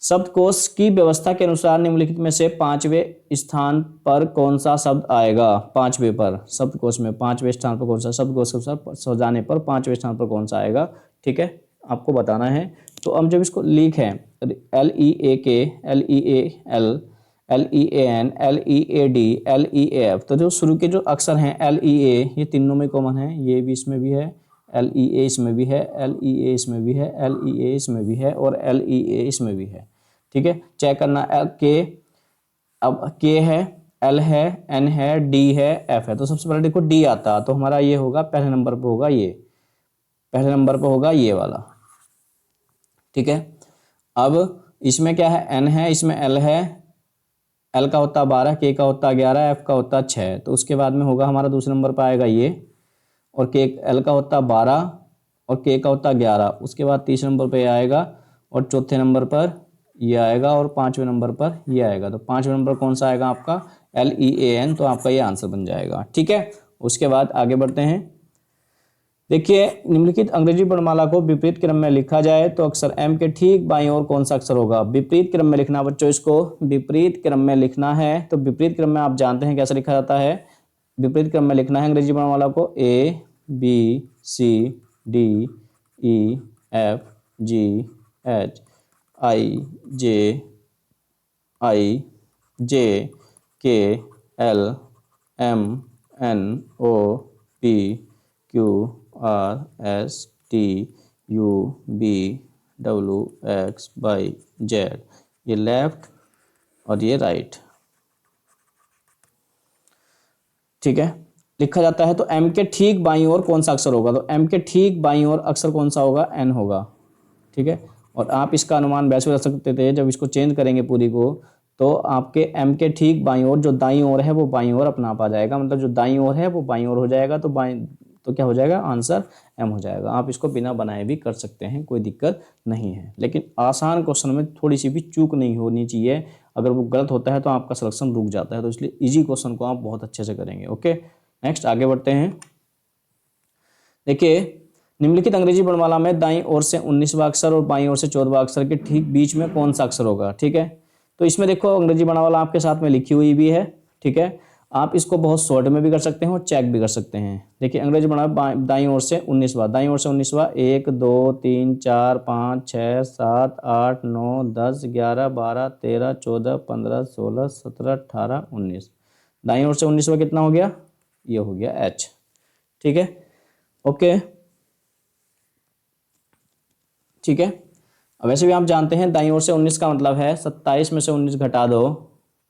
शब्दकोश की व्यवस्था के अनुसार निम्नलिखित में से पांचवें स्थान पर कौन सा शब्द आएगा? पांचवें पर शब्दकोश में पांचवें स्थान पर कौन सा, शब्दकोश के अनुसार सजाने पर पांचवें स्थान पर कौन सा आएगा? ठीक है, आपको बताना है। तो हम जब इसको लिखें LEAK, LEAL, LEAN, LEAD, LEAF, तो जो शुरू के जो अक्षर हैं LEA, ये तीनों में कॉमन है, ये भी इसमें भी है, LEA इसमें भी है, LEA इसमें भी है, LEA इसमें भी है और LEA इसमें भी है। ठीक है, चेक करना। के, अब के है, L है, N है, D है, F है। तो सबसे पहले देखो D आता, तो हमारा ये होगा पहले नंबर पर होगा, ये पहले नंबर पर होगा ये वाला। ठीक है, अब इसमें क्या है, N है, इसमें L है, L का होता 12, K का होता 11, F का होता 6। तो उसके बाद में होगा हमारा दूसरे नंबर पर आएगा ये, और L का होता 12 और K का होता 11। उसके बाद तीसरे नंबर पर आएगा और चौथे नंबर पर ये आएगा और पांचवें नंबर पर ये आएगा। तो पांचवें नंबर कौन सा आएगा आपका? LEAN। तो आपका ये आंसर बन जाएगा। ठीक है, उसके बाद आगे बढ़ते हैं। देखिए, निम्नलिखित अंग्रेजी वर्णमाला को विपरीत क्रम में लिखा जाए तो अक्षर M के ठीक बाईं ओर कौन सा अक्षर होगा? विपरीत क्रम में लिखना बच्चों, इसको विपरीत क्रम में लिखना है। तो विपरीत क्रम में आप जानते हैं कैसे लिखा जाता है। विपरीत क्रम में लिखना है अंग्रेजी वर्णमाला को A B C D E F G H I J K L M N O P Q R S T U V W X Y Z। ये लेफ्ट और ये राइट। ठीक है, लिखा जाता है। तो M के ठीक बाईं ओर कौन सा अक्षर होगा? तो M के ठीक बाईं ओर अक्षर कौन सा होगा? N होगा। ठीक है, और आप इसका अनुमान वैसे रख सकते थे, जब इसको चेंज करेंगे पूरी को, तो आपके M के ठीक बाईं ओर जो दाईं ओर है वो बाईं ओर अपना आप आ जाएगा, मतलब जो दाईं ओर है वो बाईं ओर हो जाएगा। तो तो क्या हो जाएगा? आंसर M हो जाएगा। आप इसको बिना बनाए भी कर सकते हैं, कोई दिक्कत नहीं है। लेकिन आसान क्वेश्चन में थोड़ी सी भी चूक नहीं होनी चाहिए। अगर वो गलत होता है तो आपका सिलेक्शन रुक जाता है। तो इसलिए इजी क्वेश्चन को आप बहुत अच्छे से करेंगे। ओके, नेक्स्ट आगे बढ़ते हैं। देखिए, निम्नलिखित अंग्रेजी वर्णमाला में दाईं ओर से 19वां अक्षर और बाईं ओर से 14वां अक्षर के ठीक बीच में कौन सा अक्षर होगा? ठीक है, तो इसमें देखो अंग्रेजी वर्णमाला आपके साथ में लिखी हुई भी है। ठीक है, आप इसको बहुत शॉर्ट में भी कर सकते हैं और चेक भी कर सकते हैं। देखिए, अंग्रेजी वर्णमाला दाईं ओर से 19वां, दाईं ओर से 19वां 1 2 3 4 5 6 7 8 9 10 11 12 13 14 15 16 17 18 19। दाईं ओर से 19वां कितना हो गया? ये हो गया H। ठीक है, ओके, ठीक है। अब वैसे भी आप जानते हैं दाईं ओर से 19 का मतलब है 27 में से 19 घटा दो।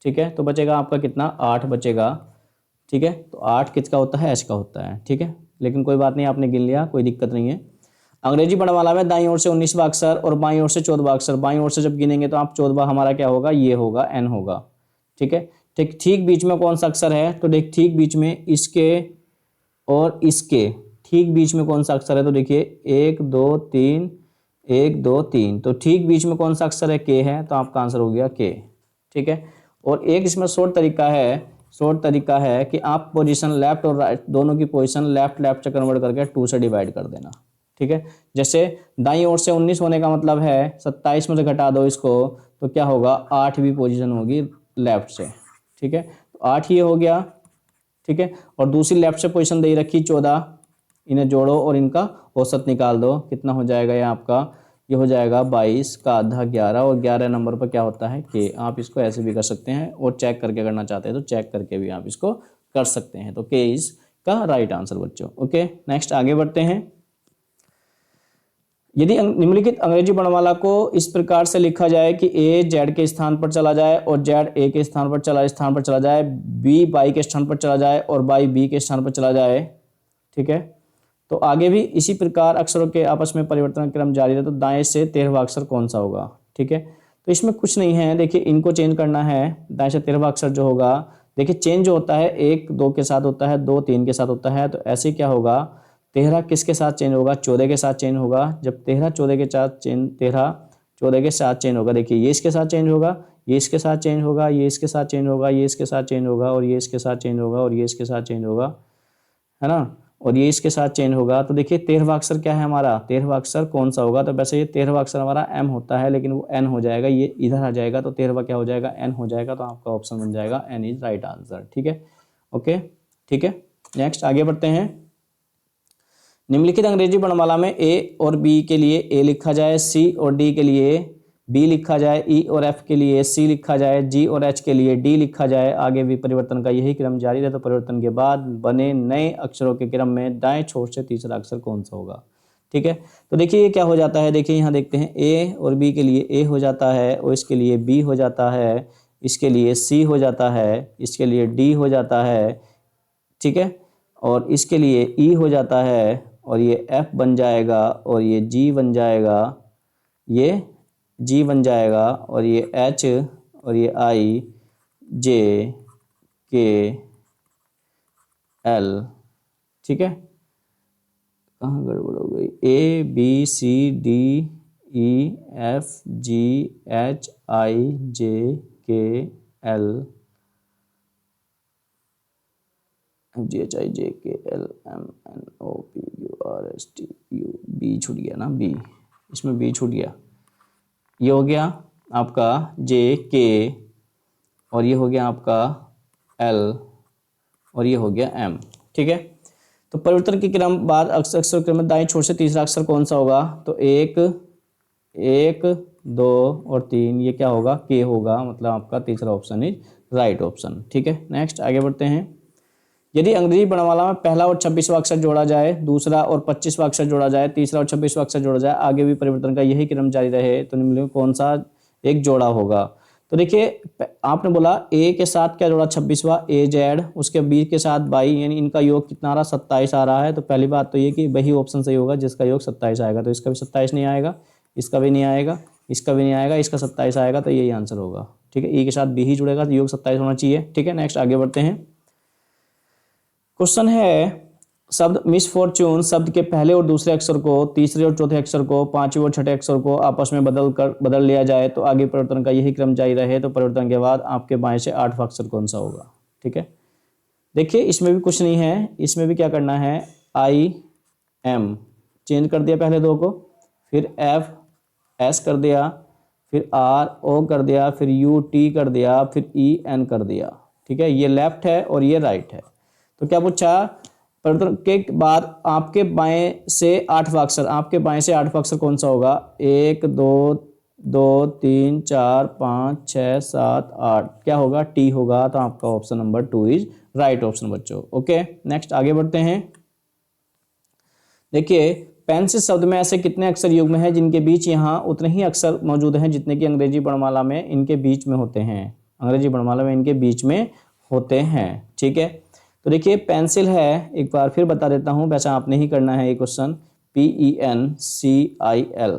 ठीक है, तो बचेगा आपका कितना? 8 बचेगा। ठीक है, तो 8 किसका होता है? H का होता है। ठीक है, लेकिन कोई बात नहीं, आपने गिन लिया, कोई दिक्कत नहीं है। अंग्रेजी वर्णमाला में दाईं ओर से 19वां अक्षर और बाईं ओर से 14वां अक्षर, बाईं ओर से जब गिनेंगे तो आप 14वां हमारा क्या होगा? ये होगा, N होगा। ठीक है, ठीक बीच में कौन सा अक्षर है? तो देख, ठीक बीच में इसके और इसके ठीक बीच में कौन सा अक्षर है? तो देखिए 1 2 3, 1 2 3, तो ठीक बीच में कौन सा अक्षर है? K है। तो आपका आंसर हो गया K। ठीक है, और एक इसमें शॉर्ट तरीका है कि आप पोजीशन लेफ्ट और राइट दोनों की पोजीशन लेफ्ट से कन्वर्ट करके 2 से डिवाइड कर देना। ठीक है, जैसे दाईं ओर से 19 होने का मतलब है 27 में से घटा दो इसको, तो क्या होगा? 8वीं पोजीशन होगी लेफ्ट से। ठीक है, तो 8 ये हो गया। ठीक है, और दूसरी लेफ्ट से पोजीशन दे रखी 14, इन्हें जोड़ो और इनका औसत निकाल दो। कितना हो जाएगा ये आपका? ये हो जाएगा 22 का आधा 11, और 11 नंबर पर क्या होता है? K। आप इसको ऐसे भी कर सकते हैं और चेक करके करना चाहते हैं तो चेक करके भी आप इसको कर सकते हैं। तो K इज का राइट आंसर बच्चों। ओके, नेक्स्ट आगे बढ़ते हैं। यदि निम्नलिखित अंग्रेजी वर्णमाला को इस प्रकार से लिखा जाए कि A Z के स्थान पर चला जाए और Z A के स्थान पर चला जाए, B Y के स्थान पर चला जाए और Y B के स्थान पर चला जाए। ठीक है, तो आगे भी इसी प्रकार अक्षरों के आपस में परिवर्तन क्रम जारी है। तो दाएं से 13वां अक्षर कौन सा होगा? ठीक है, तो इसमें कुछ नहीं है। देखिए, इनको चेंज करना है। दाएं से 13वां अक्षर जो होगा, देखिए चेंज जो होता है 1 2 के साथ होता है, 2 3 के साथ होता है। तो ऐसे क्या होगा? 13 किसके साथ चेंज होगा? 14 के साथ चेंज होगा। जब 13 14 के साथ चेंज होगा, देखिए ये इसके साथ चेंज होगा, ये इसके साथ चेंज होगा, ये इसके साथ चेंज होगा, ये इसके साथ चेंज होगा, और ये इसके साथ चेंज होगा, और ये इसके साथ चेंज होगा, है ना। और ये इसके साथ चेंज होगा। तो देखिए 13वां अक्षर क्या है हमारा, 13वां अक्षर कौन सा होगा, तो वैसे ये 13वां अक्षर हमारा एम होता है, लेकिन वो एन हो जाएगा, ये इधर आ जाएगा, तो 13वां क्या हो जाएगा, एन हो जाएगा। तो आपका ऑप्शन बन जाएगा एन इज राइट आंसर। ठीक है, ओके, ठीक है। नेक्स्ट आगे बढ़ते हैं। निम्नलिखित अंग्रेजी वर्णमाला में ए और बी के लिए ए लिखा जाए, सी और डी के लिए बी लिखा जाए, ई और एफ के लिए सी लिखा जाए, जी और एच के लिए डी लिखा जाए, आगे भी परिवर्तन का यही क्रम जारी रहे। तो परिवर्तन के बाद बने नए अक्षरों के क्रम में दाएं छोर से तीसरा अक्षर कौन सा होगा। ठीक है, तो देखिए ये क्या हो जाता है, देखिए यहाँ देखते हैं ए और बी के लिए ए हो जाता है, और इसके लिए बी हो जाता है, इसके लिए सी हो जाता है, इसके लिए डी हो जाता है, ठीक है, और इसके लिए ई हो जाता है, और ये एफ बन जाएगा, और ये जी बन जाएगा, ये जी बन जाएगा, और ये एच, और ये आई, जे, के, एल। ठीक है, कहाँ गड़बड़ हो गई, A B C D E F G H I J K L, G H I J K L M N O P Q R S T U, V छूट गया ना, B, इसमें बी छूट गया। ये हो गया आपका जे के, और ये हो गया आपका एल, और ये हो गया एम। ठीक है, तो परिवर्तन के क्रम बाद अक्षर क्रम में दाएं छोर से तीसरा अक्षर कौन सा होगा, तो एक, एक, 2 और 3, ये क्या होगा, के होगा, मतलब आपका तीसरा ऑप्शन इज राइट ऑप्शन। ठीक है, नेक्स्ट आगे बढ़ते हैं। यदि अंग्रेजी वर्णमाला में पहला और 26वां अक्षर जोड़ा जाए, दूसरा और 25वां अक्षर जोड़ा जाए, तीसरा और 26वां अक्षर जोड़ा जाए, आगे भी परिवर्तन का यही क्रम जारी रहे, तो निम्न में कौन सा एक जोड़ा होगा। तो देखिए आपने बोला ए के साथ क्या जोड़ा 26वां, ए जेड, उसके बी के साथ 22, यानी इनका योग कितना आ रहा, 27 आ रहा है। तो पहली बात तो ये कि वही ऑप्शन सही होगा जिसका योग 27 आएगा। तो इसका भी 27 नहीं आएगा, इसका भी नहीं आएगा, इसका भी नहीं आएगा, इसका 27 आएगा, तो यही आंसर होगा। ठीक है, ई के साथ बी ही जुड़ेगा, तो योग 27 होना चाहिए। ठीक है, नेक्स्ट आगे बढ़ते हैं। क्वेश्चन है, शब्द मिसफॉर्च्यून शब्द के पहले और दूसरे अक्षर को, तीसरे और चौथे अक्षर को, पांचवें और छठे अक्षर को आपस में बदल लिया जाए, तो आगे परिवर्तन का यही क्रम जारी रहे, तो परिवर्तन के बाद आपके बाएं से 8वां अक्षर कौन सा होगा। ठीक है, देखिए इसमें भी कुछ नहीं है, इसमें भी क्या करना है, आई एम चेंज कर दिया पहले 2 को, फिर एफ एस कर दिया, फिर आर ओ कर दिया, फिर यू टी कर दिया, फिर ई एन कर दिया। ठीक है, ये लेफ्ट है और ये राइट है। तो क्या पूछा, परिवर्तन के बाद आपके बाएं से 8वां अक्षर, आपके बाएं से 8वां अक्षर कौन सा होगा, 1 2 2 3 4 5 6 7 8, क्या होगा, टी होगा। तो आपका option number 2 is right option बच्चों। ओके, नेक्स्ट आगे बढ़ते हैं। देखिए पेंसिल शब्द में ऐसे कितने अक्षर युग्म हैं जिनके बीच यहाँ उतने ही अक्षर मौजूद हैं जितने कि अंग्रेजी वर्णमाला में इनके बीच में होते हैं, अंग्रेजी वर्णमाला में इनके बीच में होते हैं। ठीक है, तो देखिए पेंसिल है, एक बार फिर बता देता हूं, वैसा आपने ही करना है ये क्वेश्चन, PENCIL।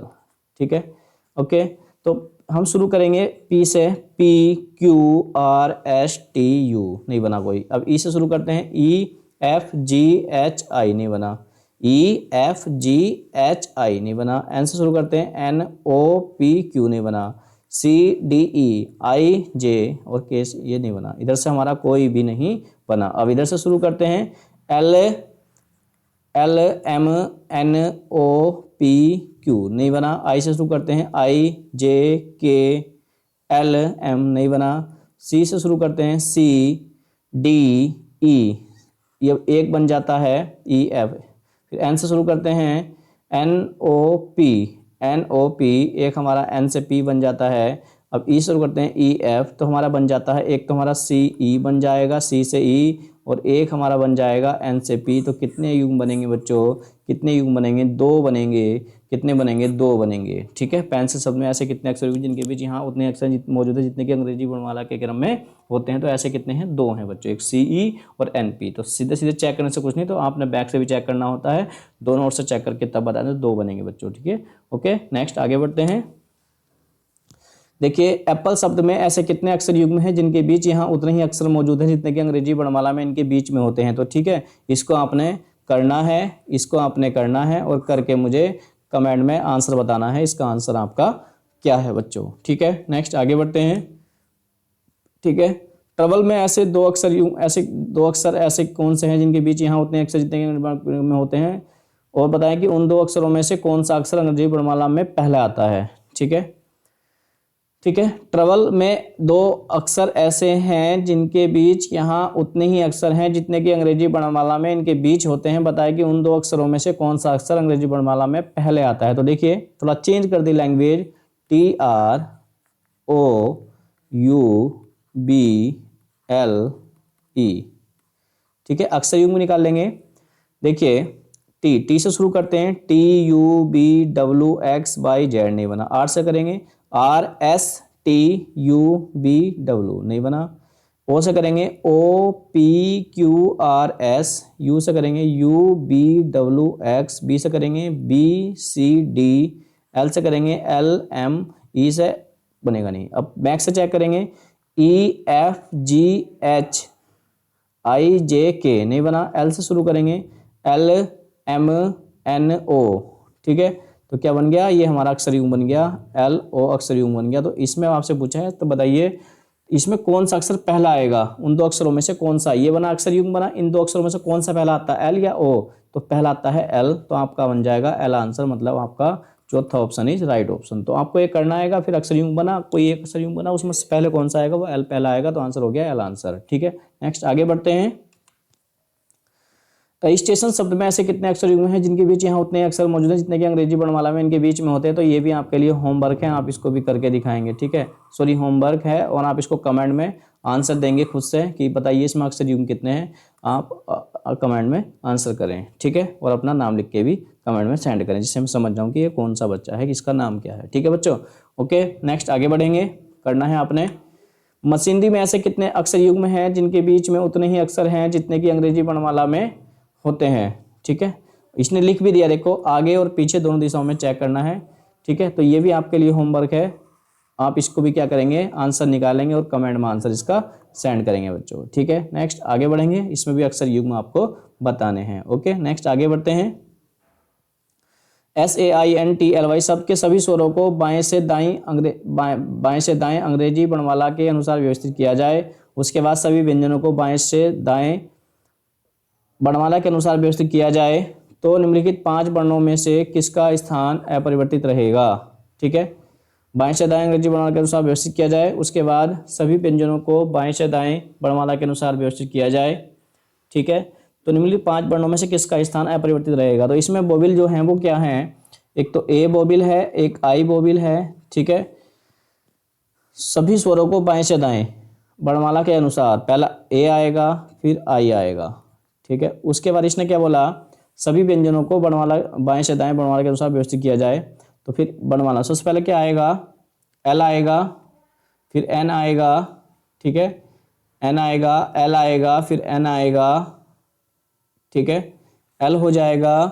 ठीक है, ओके, तो हम शुरू करेंगे पी से, PQRSTU नहीं बना कोई। अब ई से शुरू करते हैं, EFGHI नहीं बना, EFGHI नहीं बना। एन से शुरू करते हैं, NOPQ नहीं बना, CDEIJ और के ये नहीं बना, इधर से हमारा कोई भी नहीं बना। अब इधर से शुरू करते हैं, LMNOPQ नहीं बना। आई से शुरू करते हैं, IJKLM नहीं बना। सी से शुरू करते हैं, CDE ये एक बन जाता है, EF। फिर एन से शुरू करते हैं, NOP एक हमारा एन से पी बन जाता है। अब ई शुरू करते हैं, EF तो हमारा बन जाता है, एक तो हमारा CE बन जाएगा, C से E, और एक हमारा बन जाएगा N से P। तो कितने युग्म बनेंगे बच्चों, कितने युग्म बनेंगे, 2 बनेंगे। कितने बनेंगे, 2 बनेंगे। ठीक है, पेंसिल शब्द में ऐसे कितने अक्षर जिनके बीच यहाँ उतने अक्षर मौजूद है जितने कि अंग्रेजी वर्णमाला के क्रम में होते हैं। तो ऐसे कितने हैं, 2 हैं बच्चों, एक CE और NP। तो सीधे सीधे चेक करने से कुछ नहीं, तो आपने बैक से भी चेक करना होता है, दोनों ओर से चेक करके तब बता दें, 2 बनेंगे बच्चों। ठीक है, ओके, नेक्स्ट आगे बढ़ते हैं। देखिए एप्पल शब्द में ऐसे कितने अक्षर युग्म हैं जिनके बीच यहाँ उतने ही अक्षर मौजूद हैं जितने कि अंग्रेजी वर्णमाला में इनके बीच में होते हैं। तो ठीक है, इसको आपने करना है, इसको आपने करना है, और करके मुझे कमेंट में आंसर बताना है, इसका आंसर आपका क्या है बच्चों। ठीक है, नेक्स्ट आगे बढ़ते हैं। ठीक है, ट्रबल में ऐसे दो अक्षर ऐसे कौन से हैं जिनके बीच यहाँ उतने अक्षर जितने में होते हैं, और बताएं कि उन दो अक्षरों में से कौन सा अक्षर अंग्रेजी वर्णमाला में पहले आता है। ठीक है, ठीक है। ट्रबल में दो अक्षर ऐसे हैं जिनके बीच यहाँ उतने ही अक्षर हैं जितने कि अंग्रेजी वर्णमाला में इनके बीच होते हैं। बताएं कि उन दो अक्षरों में से कौन सा अक्षर अंग्रेजी वर्णमाला में पहले आता है। तो देखिए थोड़ा चेंज कर दी लैंग्वेज, TROUBLE। ठीक है, अक्षर युग्म निकाल लेंगे। देखिए टी से शुरू करते हैं, TUBWXYZ नहीं बना। आर से करेंगे, RSTUBW नहीं बना। ओ से करेंगे, OPQRS। यू से करेंगे, UBWX। बी से करेंगे, BCD। एल से करेंगे, LME से बनेगा नहीं। अब मैक्स से चेक करेंगे, EFGHIJK नहीं बना। एल से शुरू करेंगे, LMNO। ठीक है, तो क्या बन गया, ये हमारा अक्षर युग्म बन गया, LO अक्षर युग्म बन गया। तो इसमें आपसे पूछा है तो बताइए इसमें कौन सा अक्षर पहला आएगा, उन दो अक्षरों में से कौन सा। ये बना अक्षर युग्म बना, इन दो अक्षरों में से कौन सा पहला आता है, एल या ओ। तो पहला आता है एल, तो आपका बन जाएगा एल आंसर, मतलब आपका चौथा ऑप्शन इज राइट ऑप्शन। तो आपको ये करना आएगा, फिर अक्षर युग्म बना, कोई एक अक्षर युग्म बना, उसमें से पहले कौन सा आएगा वो एल पहला आएगा, तो आंसर हो गया एल आंसर। ठीक है, नेक्स्ट आगे बढ़ते हैं। रजिस्ट्रेशन शब्द में ऐसे कितने अक्षर युग्म हैं जिनके बीच यहाँ उतने अक्षर मौजूद हैं जितने कि अंग्रेजी वर्णमाला में इनके बीच में होते हैं। तो ये भी आपके लिए होमवर्क है, आप इसको भी करके दिखाएंगे। ठीक है, सॉरी होमवर्क है, और आप इसको कमेंट में आंसर देंगे खुद से कि बताइए इसमें अक्षर युग्म कितने हैं। आप कमेंट में आंसर करें। ठीक है, और अपना नाम लिख के भी कमेंट में सेंड करें, जिससे मैं समझ जाऊँ कि ये कौन सा बच्चा है, किसका नाम क्या है। ठीक है बच्चों, ओके नेक्स्ट आगे बढ़ेंगे। करना है आपने, मशीनरी में ऐसे कितने अक्षर युग्म हैं जिनके बीच में उतने ही अक्षर हैं जितने कि अंग्रेजी वर्णमाला में होते हैं। ठीक है, इसने लिख भी दिया, देखो आगे और पीछे दोनों दिशाओं में चेक करना है। ठीक है, तो ये भी आपके लिए होमवर्क है, आप इसको भी क्या करेंगे, आंसर निकालेंगे और कमेंट में आंसर इसका सेंड करेंगे बच्चों। ठीक है, नेक्स्ट आगे बढ़ेंगे, इसमें भी अक्षर युग्म आपको बताने हैं। ओके नेक्स्ट आगे बढ़ते हैं। SAINTLY शब्द के सभी स्वरों को बाएं से दाएं अंग्रेजी वर्णमाला के अनुसार व्यवस्थित किया जाए। उसके बाद सभी व्यंजनों को बाएं से दाएं वर्णमाला के अनुसार व्यवस्थित किया जाए तो निम्नलिखित 5 वर्णों में से किसका स्थान अपरिवर्तित रहेगा। ठीक है, बाएं से दाएं अंग्रेजी वर्णमाला के अनुसार व्यवस्थित किया जाए, उसके बाद सभी व्यंजनों को बाएं से दाएं वर्णमाला के अनुसार व्यवस्थित किया जाए। ठीक है, तो निम्नलिखित 5 वर्णों में से किसका स्थान अपरिवर्तित रहेगा। तो इसमें बोबिल जो है वो क्या है, एक तो ए बोबिल है, एक आई बोबिल है। ठीक है, सभी स्वरों को बाएं से दाएं वर्णमाला के अनुसार, पहला ए आएगा फिर आई आएगा। ठीक है, उसके बाद इसने क्या बोला, सभी व्यंजनों को वर्णमाला बाएं से दाएं वर्णमाला के अनुसार व्यवस्थित किया जाए। तो फिर वर्णमाला सबसे पहले क्या आएगा, एल आएगा, फिर एन आएगा। ठीक है, एन आएगा, एल आएगा, फिर एन आएगा। ठीक है, एल हो जाएगा,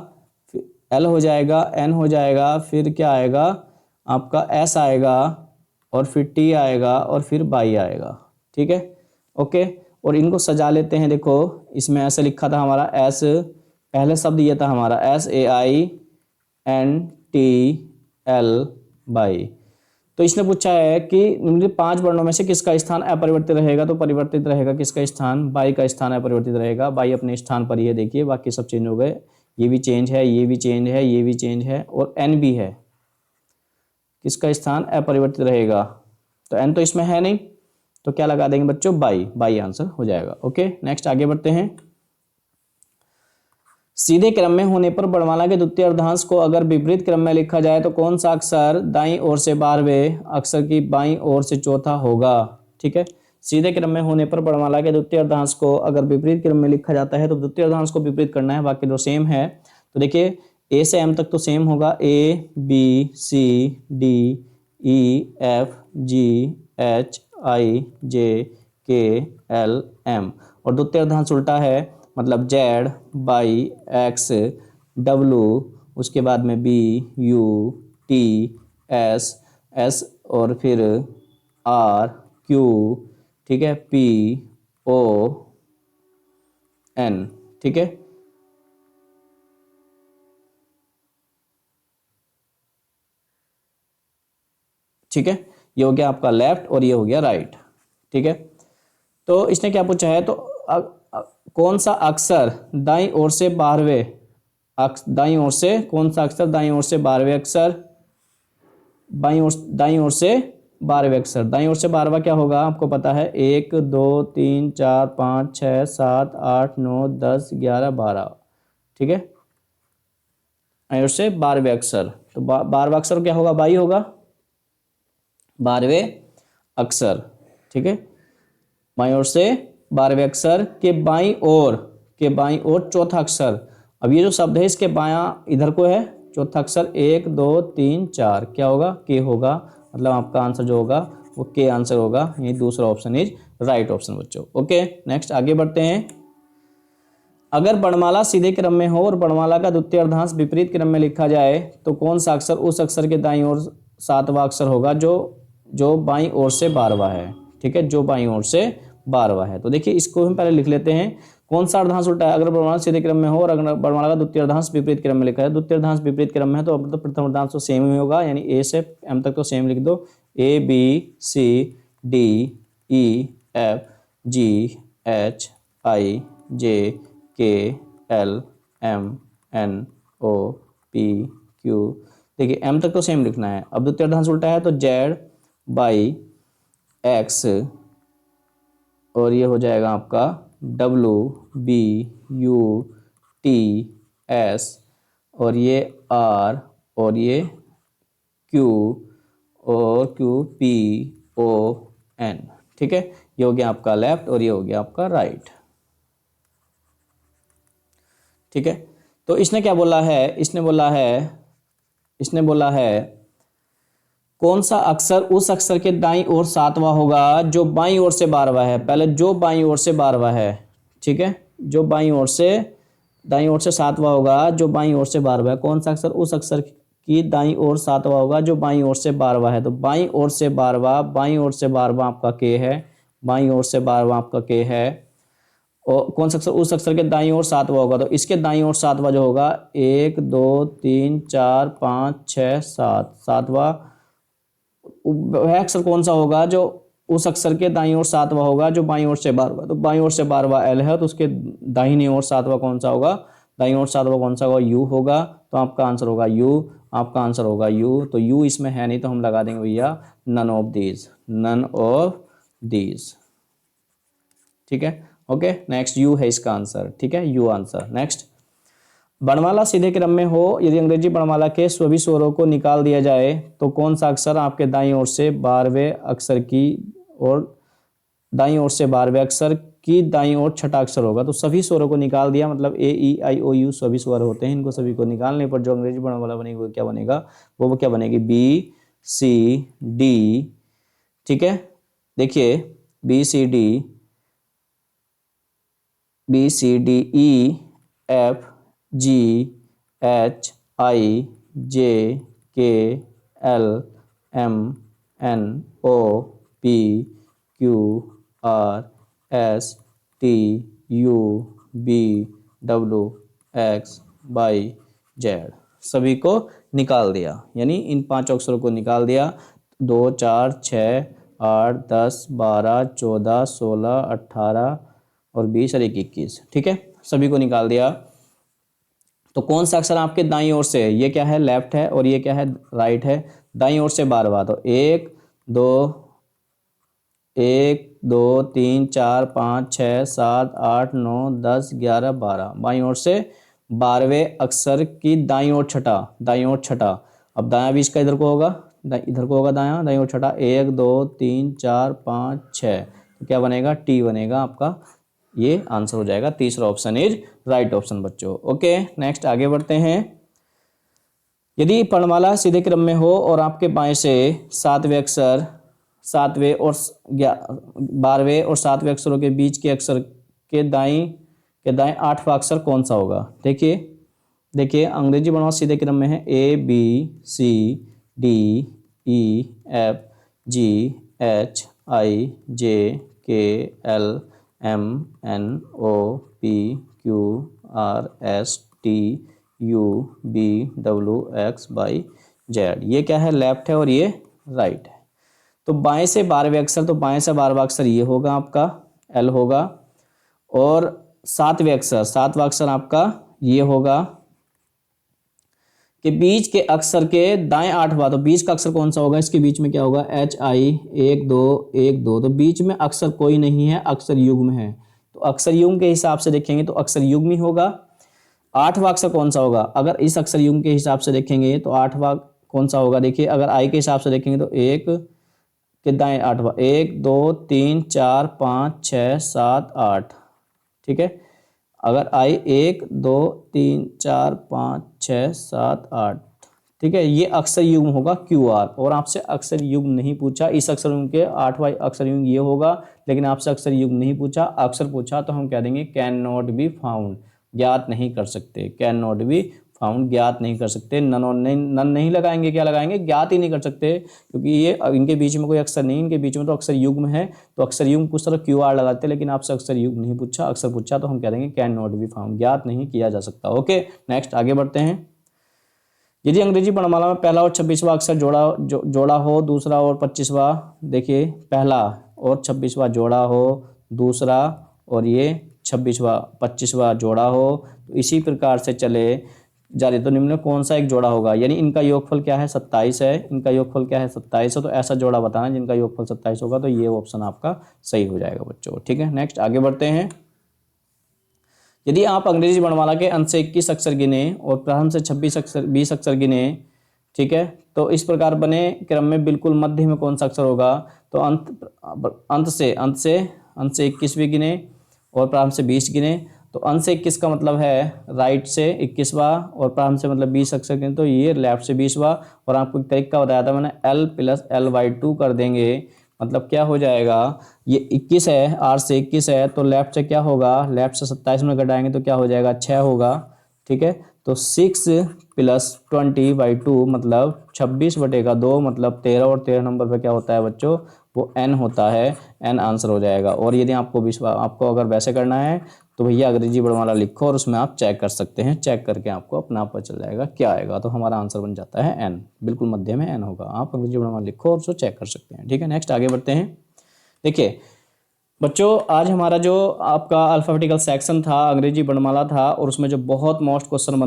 फिर एल हो जाएगा, एन हो जाएगा, फिर क्या आएगा आपका एस आएगा, और फिर टी आएगा, और फिर बाई आएगा। ठीक है, ओके, और इनको सजा लेते हैं। देखो इसमें ऐसे लिखा था हमारा एस, पहले शब्द ये था हमारा SAINTLY। तो इसने पूछा है कि निम्नलिखित 5 वर्णों में से किसका स्थान अपरिवर्तित रहेगा। तो परिवर्तित रहेगा किसका स्थान, बाई का स्थान अपरिवर्तित रहेगा। बाई अपने स्थान पर ही है, देखिए बाकी सब चेंज हो गए, ये भी चेंज है, ये भी चेंज है, ये भी चेंज है, और एन भी है, किसका स्थान अपरिवर्तित रहेगा। तो एन तो इसमें है नहीं, तो क्या लगा देंगे बच्चों, बाई आंसर हो जाएगा। ओके नेक्स्ट आगे बढ़ते हैं। सीधे क्रम में होने पर वर्णमाला के द्वितीय अर्धांश को अगर विपरीत क्रम में लिखा जाए तो कौन सा अक्षर दाईं ओर से 12वें अक्षर की बाईं ओर से चौथा होगा। ठीक है, सीधे क्रम में होने पर वर्णमाला के द्वितीय अर्धांश को अगर विपरीत क्रम में लिखा जाता है तो द्वितीय अर्धांश को विपरीत करना है, बाकी दो सेम है। तो देखिए ए से एम तक तो सेम होगा, ABCDEFGHIJKLM, और द्वितीय अर्धांश उल्टा है, मतलब ZYXW, उसके बाद में BUTSS, और फिर RQ, ठीक है, PON। ठीक है, ठीक है, ये हो गया आपका लेफ्ट और ये हो गया राइट। ठीक है, तो इसने क्या पूछा है, तो कौन सा अक्षर दाईं ओर से 12वें दाईं ओर से, कौन सा अक्षर दाईं ओर से 12वें अक्षर, दाईं ओर से 12वें अक्षर, दाईं ओर से 12वां क्या होगा आपको पता है, 1 2 3 4 5 6 7 8 9 10 11 12, ठीक है, दाईं ओर से 12वें अक्षर, तो 12वां अक्षर क्या होगा, 22 होगा, 12वें अक्षर, ठीक है, बाईं ओर से 12वें अक्षर के बाईं ओर चौथा अक्षर। अब ये जो शब्द है इसके बायां इधर को है चौथा अक्षर, 1 2 3 4 क्या होगा, के होगा, मतलब आपका आंसर जो होगा वो के आंसर होगा, ये दूसरा ऑप्शन इज राइट ऑप्शन बच्चों। ओके, नेक्स्ट आगे बढ़ते हैं। अगर वर्णमाला सीधे क्रम में हो और वर्णमाला का द्वितीय अर्धांश विपरीत क्रम में लिखा जाए तो कौन सा अक्षर उस अक्षर के दाईं ओर 7वां अक्षर होगा जो बाईं ओर से 12वां है, ठीक है, जो बाईं ओर से 12वां है। तो देखिए इसको हम पहले लिख लेते हैं, कौन सा अर्धांश उल्टा है, अगर वर्णमाला सीधे क्रम में हो और अगर वर्णमाला का द्वितीय अर्धांश विपरीत क्रम में लिखा है, द्वितीय अर्धांश विपरीत क्रम में है तो मतलब प्रथम अर्धांश तो सेम ही होगा, यानी ए से एम तक तो सेम लिख दो, A B C D E F G H I J K L M N O P Q, देखिए एम तक तो सेम लिखना है। अब द्वितीय अर्धांश उल्टा है तो जेड बाई एक्स, और ये हो जाएगा आपका W V U T S, और ये आर, और ये क्यू, और क्यू पी ओ एन, ठीक है, ये हो गया आपका लेफ्ट और ये हो गया आपका राइट, ठीक है। तो इसने क्या बोला है, इसने बोला है कौन सा अक्षर उस अक्षर के दाईं ओर 7वां होगा जो बाईं ओर से 12वां है, पहले जो बाईं ओर से 12वां है, ठीक है, जो दाईं ओर से 7वां होगा जो बाईं ओर से 12वां है, कौन सा अक्षर उस अक्षर की दाईं ओर 7वां होगा जो बाईं ओर से 12वां है, तो बाईं ओर से 12वां आपका के है, बाईं ओर से 12वां आपका के है, और कौन सा अक्षर उस अक्षर के दाईं ओर 7वां होगा, तो इसके दाईं ओर 7वां जो होगा 1 2 3 4 5 6 7, 7वां वह अक्षर कौन सा होगा जो उस अक्षर के दाईं ओर 7वां होगा जो बाईं ओर से 12वां, तो बाईं ओर से 12वां एल है, तो उसके दाहिनी ओर 7वां कौन सा होगा, दाईं ओर 7वां कौन सा होगा, यू होगा, तो आपका आंसर होगा यू, आपका आंसर होगा यू, तो यू इसमें है नहीं तो हम लगा देंगे भैया नन ऑफ दीज, ठीक है। ओके, नेक्स्ट यू है इसका आंसर, ठीक है, यू आंसर। नेक्स्ट, वर्णमाला सीधे क्रम में हो, यदि अंग्रेजी वर्णमाला के सभी स्वरों को निकाल दिया जाए तो कौन सा अक्षर आपके दाईं ओर से 12वें अक्षर की और दाईं ओर से 12वें अक्षर की दाईं ओर छठा अक्षर होगा, तो सभी स्वरों को निकाल दिया, मतलब ए ई आई ओ यू सभी स्वर होते हैं, इनको सभी को निकालने पर जो अंग्रेजी वर्णमाला बनेगी वो क्या बनेगा, वो क्या बनेगी, बी सी डी, ठीक है, देखिए B C D E F G H I J K L M N O P Q R S T U V W X Y Z, सभी को निकाल दिया, यानी इन 5 अक्षरों को निकाल दिया, 2 4 6 8 10 12 14 16 18 और 20 और 21, ठीक है, सभी को निकाल दिया। तो कौन सा अक्षर आपके दाईं ओर से, ये क्या है लेफ्ट है और ये क्या है राइट है, दाईं ओर से 12वां, तो 1 2 3 4 5 6 7 8 9 10 11 12, बाईं ओर से 12वें अक्षर की दाईं ओर छठा, अब दायां भी इसका इधर को होगा दाईं ओर छठा, 1 2 3 4 5 6, तो क्या बनेगा, टी बनेगा आपका, ये आंसर हो जाएगा, तीसरा ऑप्शन इज राइट ऑप्शन बच्चों। ओके, नेक्स्ट आगे बढ़ते हैं। यदि वर्णमाला सीधे क्रम में हो और आपके बाएं से 7वें अक्षर 7वें और 12वें और 7वें अक्षरों के बीच के अक्षर के दाएं 8वां अक्षर कौन सा होगा, देखिए अंग्रेजी वर्णमाला सीधे क्रम में है, A B C D E F G H I J K L M N O P Q R S T U V W X Y Z, ये क्या है लेफ्ट है और ये राइट है। तो बाएं से 12वें अक्षर, तो बाएं से 12वां अक्षर ये होगा आपका, एल होगा। और सातवां अक्षर आपका ये होगा कि बीच के अक्षर के दाएं 8वां, तो बीच का अक्षर कौन सा होगा, इसके बीच में क्या होगा, एच आई, 1 2 1 2, तो बीच में अक्षर कोई नहीं है, अक्षर युग्म है। तो अक्षर युग्म के हिसाब से देखेंगे तो अक्षर युग्म ही होगा। 8वां अक्षर कौन सा होगा, अगर इस अक्षर युग्म के हिसाब से देखेंगे तो 8वां कौन सा होगा, देखिए अगर आई के हिसाब से देखेंगे तो 1 के दाएं 8वां, 1 2 3 4 5 6 7 8, ठीक है। अगर आई 1 2 3 4 5 6 7 8, ठीक है, ये अक्षर युग्म होगा क्यू आर। और आपसे अक्षर युग्म नहीं पूछा, इस अक्षर युग्म के 8वां अक्षर युग्म ये होगा, लेकिन आपसे अक्षर युग्म नहीं पूछा, अक्षर पूछा तो हम कह देंगे कैन नॉट बी फाउंड, ज्ञात नहीं कर सकते, कैन नॉट बी फाउंड, ज्ञात नहीं कर सकते। नन नहीं लगाएंगे, क्या लगाएंगे, ज्ञात ही नहीं कर सकते, क्योंकि ये इनके बीच में कोई अक्षर नहीं, इनके बीच में तो अक्षर युग्म है, तो अक्षर युग्म पूछता तो क्यू आर लगाते, लेकिन आपसे अक्षर युग्म नहीं पूछा, अक्षर पूछा तो हम कह देंगे कैन नॉट बी फाउंड, ज्ञात नहीं किया जा सकता। ओके, नेक्स्ट आगे बढ़ते हैं। यदि अंग्रेजी वर्णमाला में पहला और 26वां अक्षर जोड़ा हो, दूसरा और 25वां, देखिए पहला और 26वां जोड़ा हो, दूसरा और ये 25वां जोड़ा हो, तो इसी प्रकार से चले जा रही, तो निम्न में कौन सा एक जोड़ा होगा, यानी इनका योगफल क्या है, 27 है, इनका योगफल क्या है, 27 है, तो ऐसा जोड़ा बताना जिनका योगफल 27 होगा, तो ये ऑप्शन आपका सही हो जाएगा बच्चों। ठीक है, नेक्स्ट आगे बढ़ते हैं। यदि आप अंग्रेजी वर्णमाला के अंत से 21 अक्षर गिने और प्रारंभ से 20 अक्षर गिने, ठीक है, तो इस प्रकार बने क्रम में बिल्कुल मध्य में कौन सा अक्षर होगा, तो अंत से 21 भी गिने और प्रारंभ से 20 गिने, तो अंत से 21 का मतलब है राइट से 21वां और प्रारंभ से मतलब 20 अक्षर गिने, तो ये लेफ्ट से 20वां। और आपको एक तरीका बताया था मैंने, L + L/2 कर देंगे, मतलब क्या हो जाएगा, ये 21 है, आर से 21 है, तो लेफ्ट से क्या होगा, लेफ्ट से 27 में घटाएंगे तो क्या हो जाएगा, 6 होगा। ठीक है, तो 6 + 20/2 मतलब 26/2 मतलब 13, और 13 नंबर पे क्या होता है बच्चों, वो n होता है, n आंसर हो जाएगा। और यदि आपको अगर वैसे करना है तो भैया अंग्रेजी वर्णमाला लिखो और उसमें आप चेक कर सकते हैं, चेक करके आपको अपना पता चल जाएगा क्या आएगा, तो हमारा आंसर बन जाता है n, बिल्कुल मध्य में n होगा। आप अंग्रेजी वर्णमाला लिखो और उसको चेक कर सकते हैं। ठीक है, नेक्स्ट आगे बढ़ते हैं। देखिए बच्चों, आज हमारा जो आपका अल्फाबेटिकल सेक्शन था, अंग्रेजी वर्णमाला था, और उसमें जो बहुत मोस्ट क्वेश्चन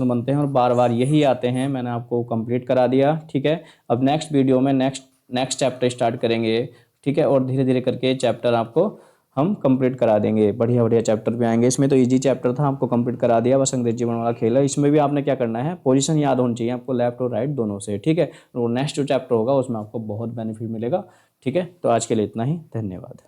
बनते हैं और बार बार यही आते हैं, मैंने आपको कंप्लीट करा दिया। ठीक है, अब नेक्स्ट वीडियो में नेक्स्ट चैप्टर स्टार्ट करेंगे। ठीक है, और धीरे धीरे करके चैप्टर आपको हम कंप्लीट करा देंगे, बढ़िया बढ़िया चैप्टर पे आएंगे। इसमें तो इजी चैप्टर था, आपको कंप्लीट करा दिया, बस अंग्रेजी वर्णमाला खेल है। इसमें भी आपने क्या करना है, पोजीशन याद होनी चाहिए आपको, लेफ्ट और राइट दोनों से। ठीक है, और नेक्स्ट जो चैप्टर होगा उसमें आपको बहुत बेनिफिट मिलेगा। ठीक है, तो आज के लिए इतना ही, धन्यवाद।